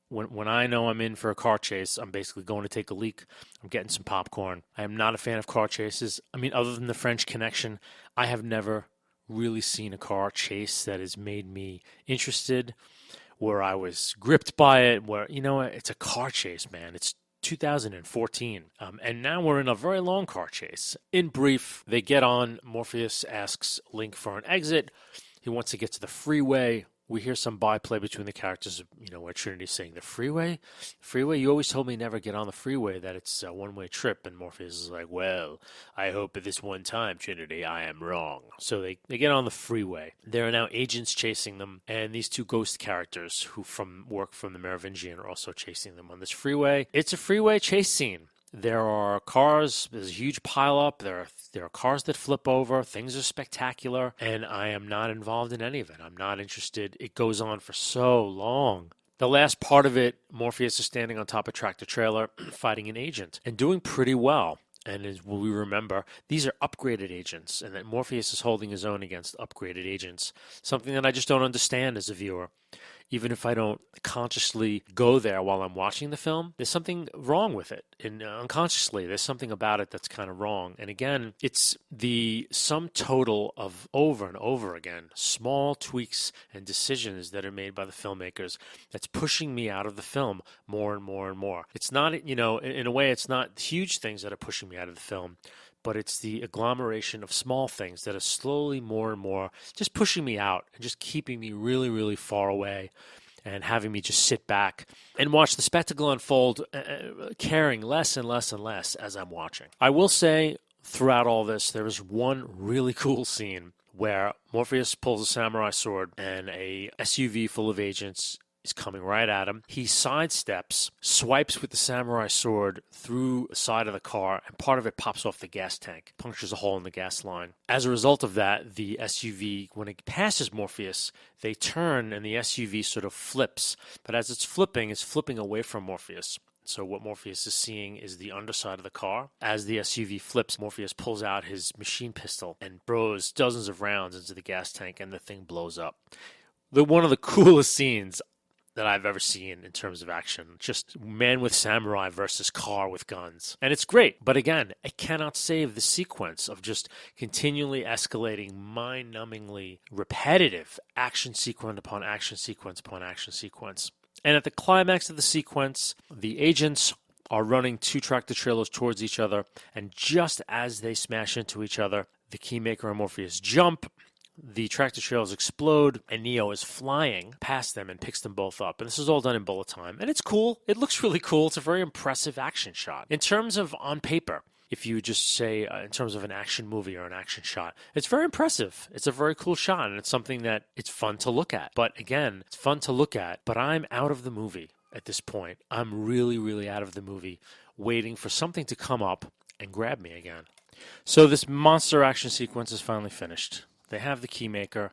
When I know I'm in for a car chase, I'm basically going to take a leak. I'm getting some popcorn. I am not a fan of car chases. I mean, other than the French Connection, I have never really seen a car chase that has made me interested, where I was gripped by it, where, it's a car chase, man. It's 2014. And now we're in a very long car chase. In brief, they get on. Morpheus asks Link for an exit. He wants to get to the freeway. We hear some byplay between the characters, where Trinity's saying, the freeway? Freeway? You always told me never get on the freeway, that it's a one-way trip. And Morpheus is like, well, I hope at this one time, Trinity, I am wrong. So they get on the freeway. There are now agents chasing them, and these two ghost characters who work from the Merovingian are also chasing them on this freeway. It's a freeway chase scene. There are cars, there's a huge pileup, there are cars that flip over, things are spectacular, and I am not involved in any of it. I'm not interested. It goes on for so long. The last part of it, Morpheus is standing on top of a tractor trailer fighting an agent and doing pretty well. And as we remember, these are upgraded agents, and that Morpheus is holding his own against upgraded agents, something that I just don't understand as a viewer. even if I don't consciously go there while I'm watching the film, there's something wrong with it. And unconsciously, there's something about it that's kind of wrong. And again, it's the sum total of over and over again, small tweaks and decisions that are made by the filmmakers that's pushing me out of the film more and more and more. It's not, in a way, it's not huge things that are pushing me out of the film, but it's the agglomeration of small things that are slowly more and more just pushing me out and just keeping me really, really far away and having me just sit back and watch the spectacle unfold, caring less and less and less as I'm watching. I will say throughout all this, there is one really cool scene where Morpheus pulls a samurai sword and a SUV full of agents is coming right at him. He sidesteps, swipes with the samurai sword through the side of the car, and part of it pops off the gas tank, punctures a hole in the gas line. As a result of that, the SUV, when it passes Morpheus, they turn and the SUV sort of flips. But as it's flipping away from Morpheus. So what Morpheus is seeing is the underside of the car. As the SUV flips, Morpheus pulls out his machine pistol and throws dozens of rounds into the gas tank, and the thing blows up. One of the coolest scenes that I've ever seen in terms of action. Just man with samurai versus car with guns. And it's great. But again, it cannot save the sequence of just continually escalating, mind-numbingly repetitive action sequence upon action sequence upon action sequence. And at the climax of the sequence, the agents are running two tractor trailers towards each other. And just as they smash into each other, the Keymaker and Morpheus jump. The tractor trailers explode, and Neo is flying past them and picks them both up. And this is all done in bullet time. And it's cool. It looks really cool. It's a very impressive action shot. In terms of on paper, if you just say in terms of an action movie or an action shot, it's very impressive. It's a very cool shot, and it's something that it's fun to look at. But again, it's fun to look at, but I'm out of the movie at this point. I'm really, really out of the movie, waiting for something to come up and grab me again. So this monster action sequence is finally finished. They have the Keymaker.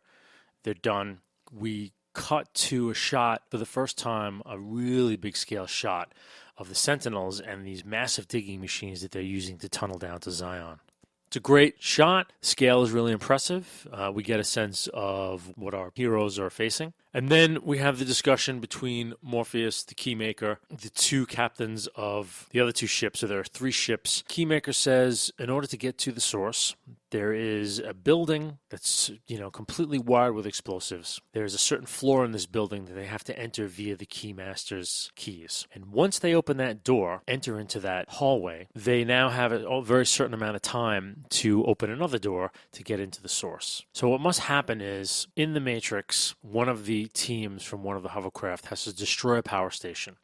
They're done. We cut to a shot for the first time, a really big scale shot of the Sentinels and these massive digging machines that they're using to tunnel down to Zion. It's a great shot. Scale is really impressive. We get a sense of what our heroes are facing. And then we have the discussion between Morpheus, the Keymaker, the two captains of the other two ships. So there are three ships. Keymaker says, in order to get to the source, there is a building that's, completely wired with explosives. There's a certain floor in this building that they have to enter via the Keymaster's keys. And once they open that door, enter into that hallway, they now have a very certain amount of time to open another door to get into the source. So what must happen is, in the Matrix, one of the teams from one of the hovercraft has to destroy a power station.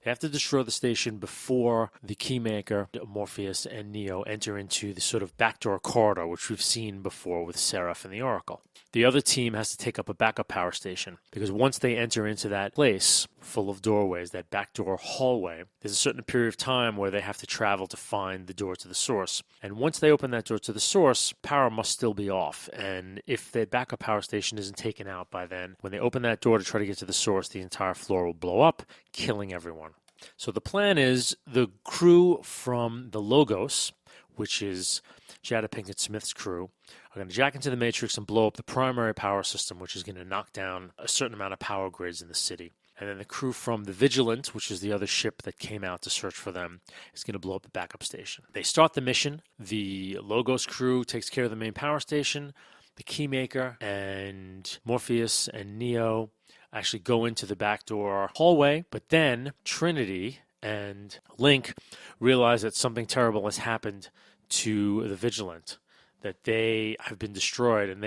They have to destroy the station before the Keymaker, Morpheus, and Neo enter into the sort of backdoor corridor, which we've seen before with Seraph and the Oracle. The other team has to take up a backup power station, because once they enter into that place full of doorways, that backdoor hallway, there's a certain period of time where they have to travel to find the door to the source. And once they open that door to the source, power must still be off. And if the backup power station isn't taken out by then, when they open that door to try to get to the source, the entire floor will blow up, killing everyone. So the plan is the crew from the Logos, which is Jada Pinkett Smith's crew, are going to jack into the Matrix and blow up the primary power system, which is going to knock down a certain amount of power grids in the city. And then the crew from the Vigilant, which is the other ship that came out to search for them, is going to blow up the backup station. They start the mission. The Logos crew takes care of the main power station. The Keymaker and Morpheus and Neo actually go into the backdoor hallway, but then Trinity and Link realize that something terrible has happened to the Vigilant, that they have been destroyed, and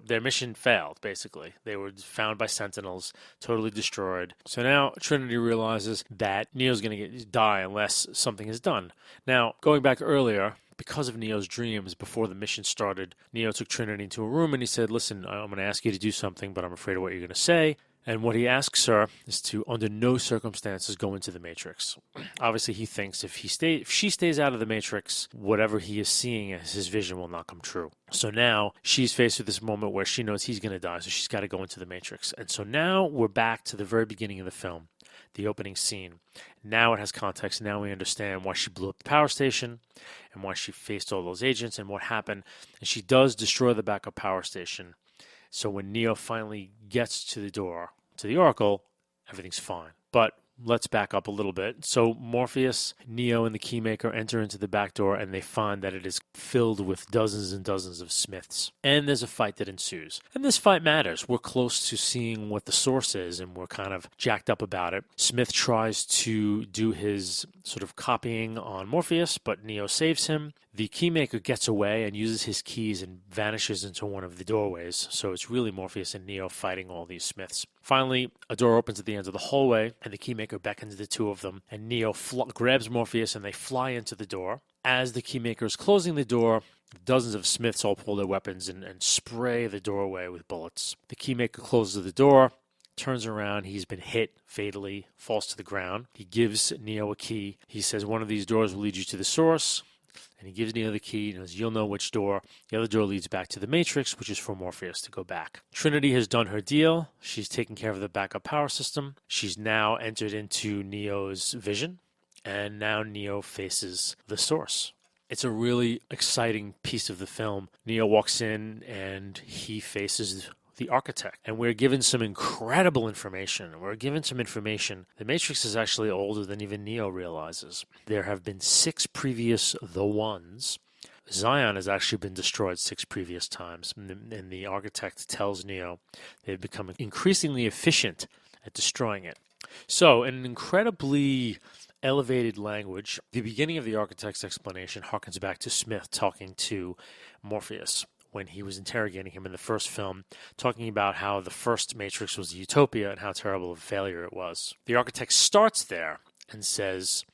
their mission failed, basically. They were found by Sentinels, totally destroyed. So now Trinity realizes that Neo's going to die unless something is done. Now, going back earlier, because of Neo's dreams, before the mission started, Neo took Trinity into a room and he said, listen, I'm going to ask you to do something, but I'm afraid of what you're going to say. And what he asks her is to, under no circumstances, go into the Matrix. Obviously, he thinks if she stays out of the Matrix, whatever he is seeing as his vision will not come true. So now she's faced with this moment where she knows he's going to die, so she's got to go into the Matrix. And so now we're back to the very beginning of the film, the opening scene. Now it has context. Now we understand why she blew up the power station and why she faced all those agents and what happened. And she does destroy the backup power station. So when Neo finally gets to the door to the Oracle, everything's fine. But let's back up a little bit. So Morpheus, Neo, and the Keymaker enter into the back door, and they find that it is filled with dozens and dozens of Smiths. And there's a fight that ensues. And this fight matters. We're close to seeing what the source is, and we're kind of jacked up about it. Smith tries to do his sort of copying on Morpheus, but Neo saves him. The Keymaker gets away and uses his keys and vanishes into one of the doorways. So it's really Morpheus and Neo fighting all these Smiths. Finally, a door opens at the end of the hallway, and the Keymaker beckons the two of them, and Neo grabs Morpheus, and they fly into the door. As the Keymaker is closing the door, dozens of Smiths all pull their weapons and spray the doorway with bullets. The Keymaker closes the door, turns around, he's been hit fatally, falls to the ground. He gives Neo a key. He says one of these doors will lead you to the source. And he gives Neo the key and says, you'll know which door. The other door leads back to the Matrix, which is for Morpheus to go back. Trinity has done her deal. She's taken care of the backup power system. She's now entered into Neo's vision. And now Neo faces the source. It's a really exciting piece of the film. Neo walks in and he faces the architect. And we're given some incredible information. We're given some information. The Matrix is actually older than even Neo realizes. There have been 6 previous The Ones. Zion has actually been destroyed 6 previous times. And the architect tells Neo they've become increasingly efficient at destroying it. So, in an incredibly elevated language, the beginning of the architect's explanation harkens back to Smith talking to Morpheus when he was interrogating him in the first film, talking about how the first Matrix was a utopia and how terrible of a failure it was. The architect starts there and says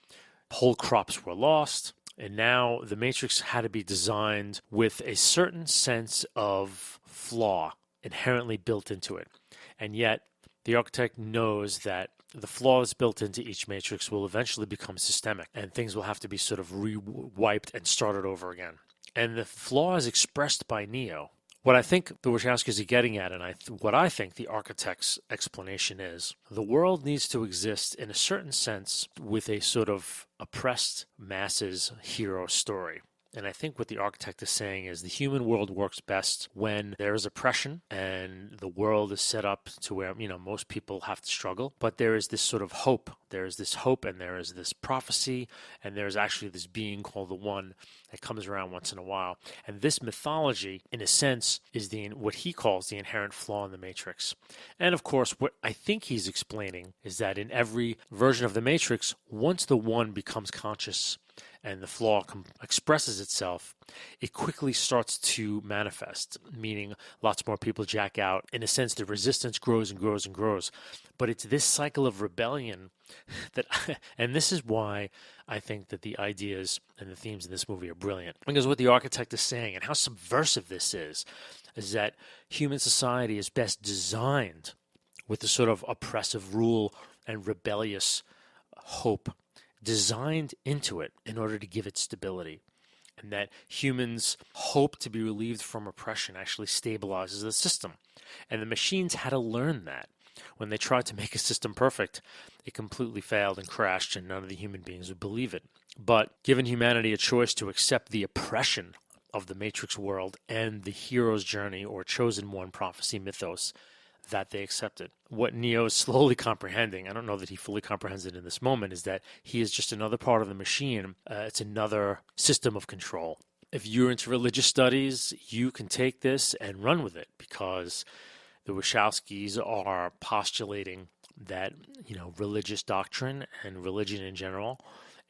whole crops were lost, and now the Matrix had to be designed with a certain sense of flaw inherently built into it. And yet, the architect knows that the flaws built into each Matrix will eventually become systemic, and things will have to be sort of wiped and started over again. And the flaw is expressed by Neo. What I think the Wachowskis are getting at, and what I think the architect's explanation is, the world needs to exist in a certain sense with a sort of oppressed masses hero story. And I think what the architect is saying is the human world works best when there is oppression and the world is set up to where, most people have to struggle. But there is this sort of hope. There is this hope and there is this prophecy and there's actually this being called the One that comes around once in a while. And this mythology, in a sense, is what he calls the inherent flaw in the Matrix. And of course, what I think he's explaining is that in every version of the Matrix, once the One becomes conscious and the flaw expresses itself, it quickly starts to manifest, meaning lots more people jack out. In a sense, the resistance grows and grows and grows. But it's this cycle of rebellion that, and this is why I think that the ideas and the themes in this movie are brilliant. Because what the architect is saying and how subversive this is that human society is best designed with the sort of oppressive rule and rebellious hope designed into it in order to give it stability, and that humans' hope to be relieved from oppression actually stabilizes the system. And the machines had to learn that. When they tried to make a system perfect, it completely failed and crashed, and none of the human beings would believe it. But given humanity a choice to accept the oppression of the Matrix world and the hero's journey or chosen one prophecy mythos, that they accepted. What Neo is slowly comprehending, I don't know that he fully comprehends it in this moment, is that he is just another part of the machine. It's another system of control. If you're into religious studies, you can take this and run with it, because the Wachowskis are postulating that, religious doctrine and religion in general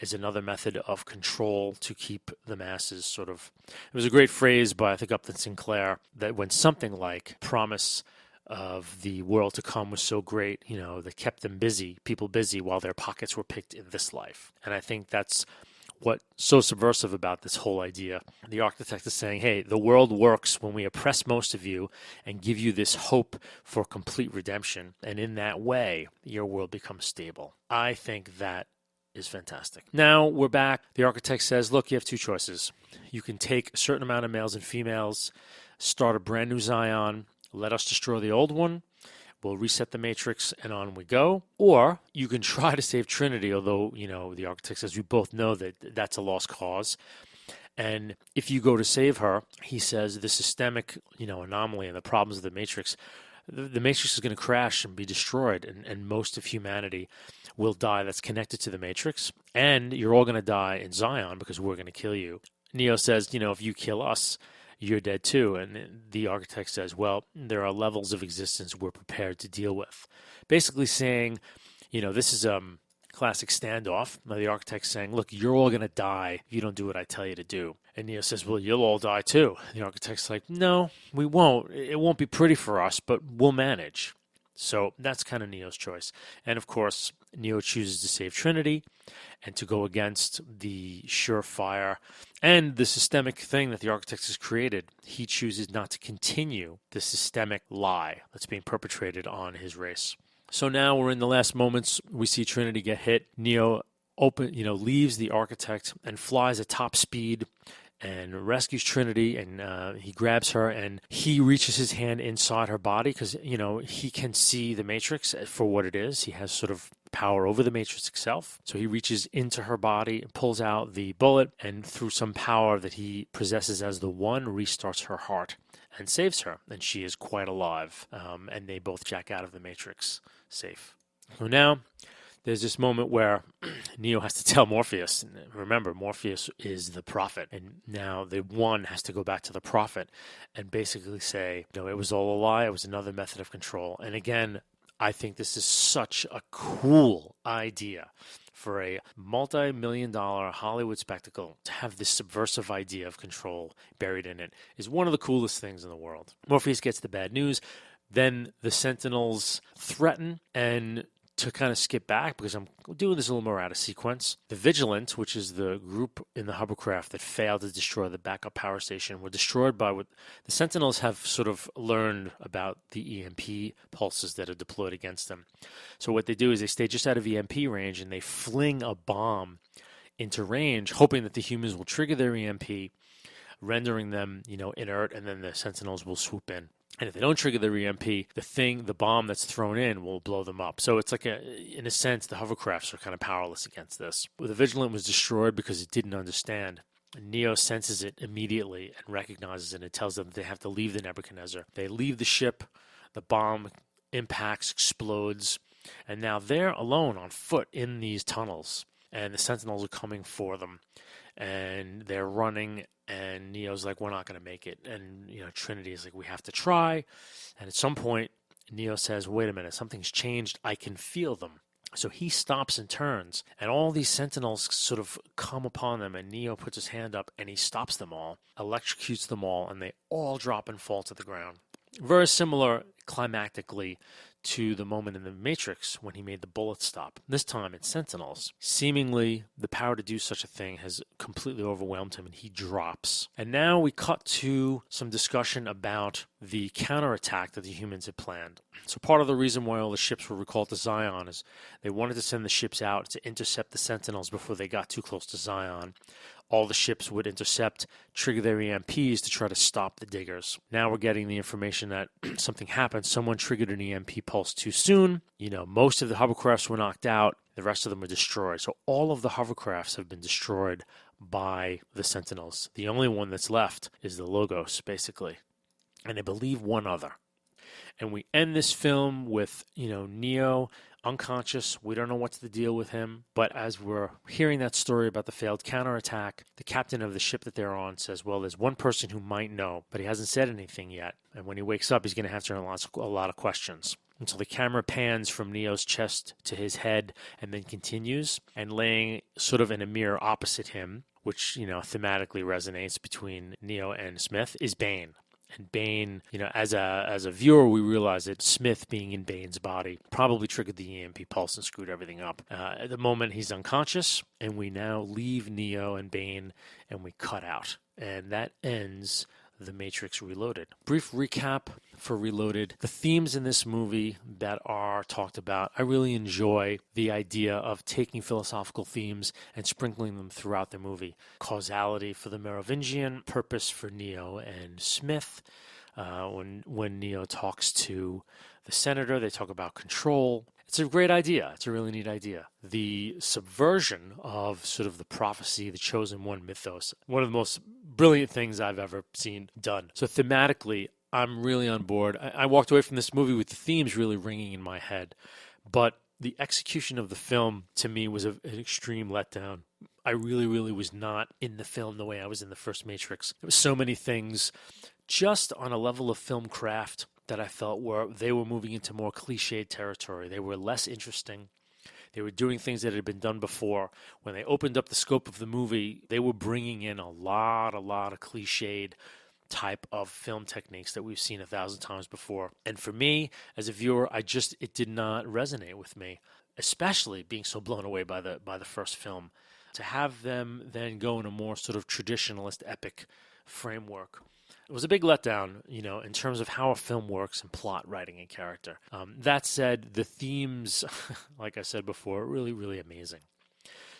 is another method of control to keep the masses sort of... It was a great phrase by, I think, Upton Sinclair, that when something like promise of the world to come was so great, that kept them busy, people busy, while their pockets were picked in this life. And I think that's what's so subversive about this whole idea. The architect is saying, hey, the world works when we oppress most of you and give you this hope for complete redemption. And in that way, your world becomes stable. I think that is fantastic. Now we're back. The architect says, look, you have 2 choices. You can take a certain amount of males and females, start a brand new Zion, let us destroy the old one, we'll reset the Matrix, and on we go. Or you can try to save Trinity, although, the architect says we both know that that's a lost cause. And if you go to save her, he says the systemic, anomaly and the problems of the Matrix, the Matrix is going to crash and be destroyed, and most of humanity will die that's connected to the Matrix, and you're all going to die in Zion because we're going to kill you. Neo says, if you kill us, you're dead too. And the architect says, well, there are levels of existence we're prepared to deal with. Basically saying, this is classic standoff. Now the architect's saying, look, you're all going to die if you don't do what I tell you to do. And Neo says, well, you'll all die too. The architect's like, no, we won't. It won't be pretty for us, but we'll manage. So that's kind of Neo's choice. And of course, Neo chooses to save Trinity and to go against the surefire and the systemic thing that the architect has created. He chooses not to continue the systemic lie that's being perpetrated on his race. So now we're in the last moments. We see Trinity get hit. Neo leaves the architect and flies at top speed and rescues Trinity, and he grabs her, and he reaches his hand inside her body because, he can see the Matrix for what it is. He has sort of power over the Matrix itself. So he reaches into her body and pulls out the bullet, and through some power that he possesses as the One, restarts her heart and saves her. And she is quite alive, and they both jack out of the Matrix safe. So now there's this moment where Neo has to tell Morpheus, and remember, Morpheus is the prophet, and now the One has to go back to the prophet and basically say, it was all a lie, it was another method of control. And again, I think this is such a cool idea for a multi-million-dollar Hollywood spectacle to have this subversive idea of control buried in it is one of the coolest things in the world. Morpheus gets the bad news, then the Sentinels threaten, and to kind of skip back, because I'm doing this a little more out of sequence, the Vigilant, which is the group in the hovercraft that failed to destroy the backup power station, were destroyed by what the Sentinels have sort of learned about the EMP pulses that are deployed against them. So what they do is they stay just out of EMP range, and they fling a bomb into range, hoping that the humans will trigger their EMP, rendering them, inert, and then the Sentinels will swoop in. And if they don't trigger their EMP, the bomb that's thrown in will blow them up. So it's like, in a sense, the hovercrafts are kind of powerless against this. The Vigilant was destroyed because it didn't understand. Neo senses it immediately and recognizes it and tells them they have to leave the Nebuchadnezzar. They leave the ship, the bomb impacts, explodes, and now they're alone on foot in these tunnels. And the Sentinels are coming for them. And they're running, and Neo's like, we're not going to make it. And, Trinity is like, we have to try. And at some point, Neo says, wait a minute, something's changed. I can feel them. So he stops and turns, and all these Sentinels sort of come upon them, and Neo puts his hand up, and he stops them all, electrocutes them all, and they all drop and fall to the ground. Very similar climactically to the moment in the Matrix when he made the bullet stop. This time it's Sentinels. Seemingly, the power to do such a thing has completely overwhelmed him, and he drops. And now we cut to some discussion about the counterattack that the humans had planned. So part of the reason why all the ships were recalled to Zion is they wanted to send the ships out to intercept the Sentinels before they got too close to Zion. All the ships would intercept, trigger their EMPs to try to stop the diggers. Now we're getting the information that something happened. Someone triggered an EMP pulse too soon. Most of the hovercrafts were knocked out. The rest of them were destroyed. So all of the hovercrafts have been destroyed by the Sentinels. The only one that's left is the Logos, basically. And I believe one other. And we end this film with, Neo unconscious. We don't know what's the deal with him. But as we're hearing that story about the failed counterattack, the captain of the ship that they're on says, well, there's one person who might know, but he hasn't said anything yet. And when he wakes up, he's going to have to answer a lot of questions. And so the camera pans from Neo's chest to his head and then continues, and laying sort of in a mirror opposite him, which, thematically resonates between Neo and Smith, is Bane. And Bane, as a viewer, we realize that Smith being in Bane's body probably triggered the EMP pulse and screwed everything up. At the moment, he's unconscious, and we now leave Neo and Bane, and we cut out. And that ends The Matrix Reloaded. Brief recap for Reloaded. The themes in this movie that are talked about, I really enjoy the idea of taking philosophical themes and sprinkling them throughout the movie. Causality for the Merovingian, purpose for Neo and Smith. When Neo talks to the senator, they talk about control. It's a great idea. It's a really neat idea. The subversion of sort of the prophecy, the chosen one mythos, one of the most brilliant things I've ever seen done. So thematically, I'm really on board. I walked away from this movie with the themes really ringing in my head, but the execution of the film to me was an extreme letdown. I really, really was not in the film the way I was in the first Matrix. There was so many things just on a level of film craft that I felt they were moving into more cliched territory. They were less interesting. They were doing things that had been done before. When they opened up the scope of the movie, they were bringing in a lot of cliched type of film techniques that we've seen 1,000 times before. And for me, as a viewer, it did not resonate with me, especially being so blown away by the first film. To have them then go in a more sort of traditionalist epic framework, it was a big letdown, in terms of how a film works and plot, writing, and character. That said, the themes, like I said before, are really, really amazing.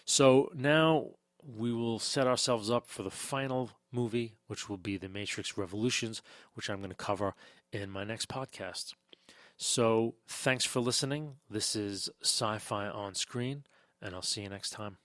So now we will set ourselves up for the final movie, which will be The Matrix Revolutions, which I'm going to cover in my next podcast. So thanks for listening. This is Sci-Fi on Screen, and I'll see you next time.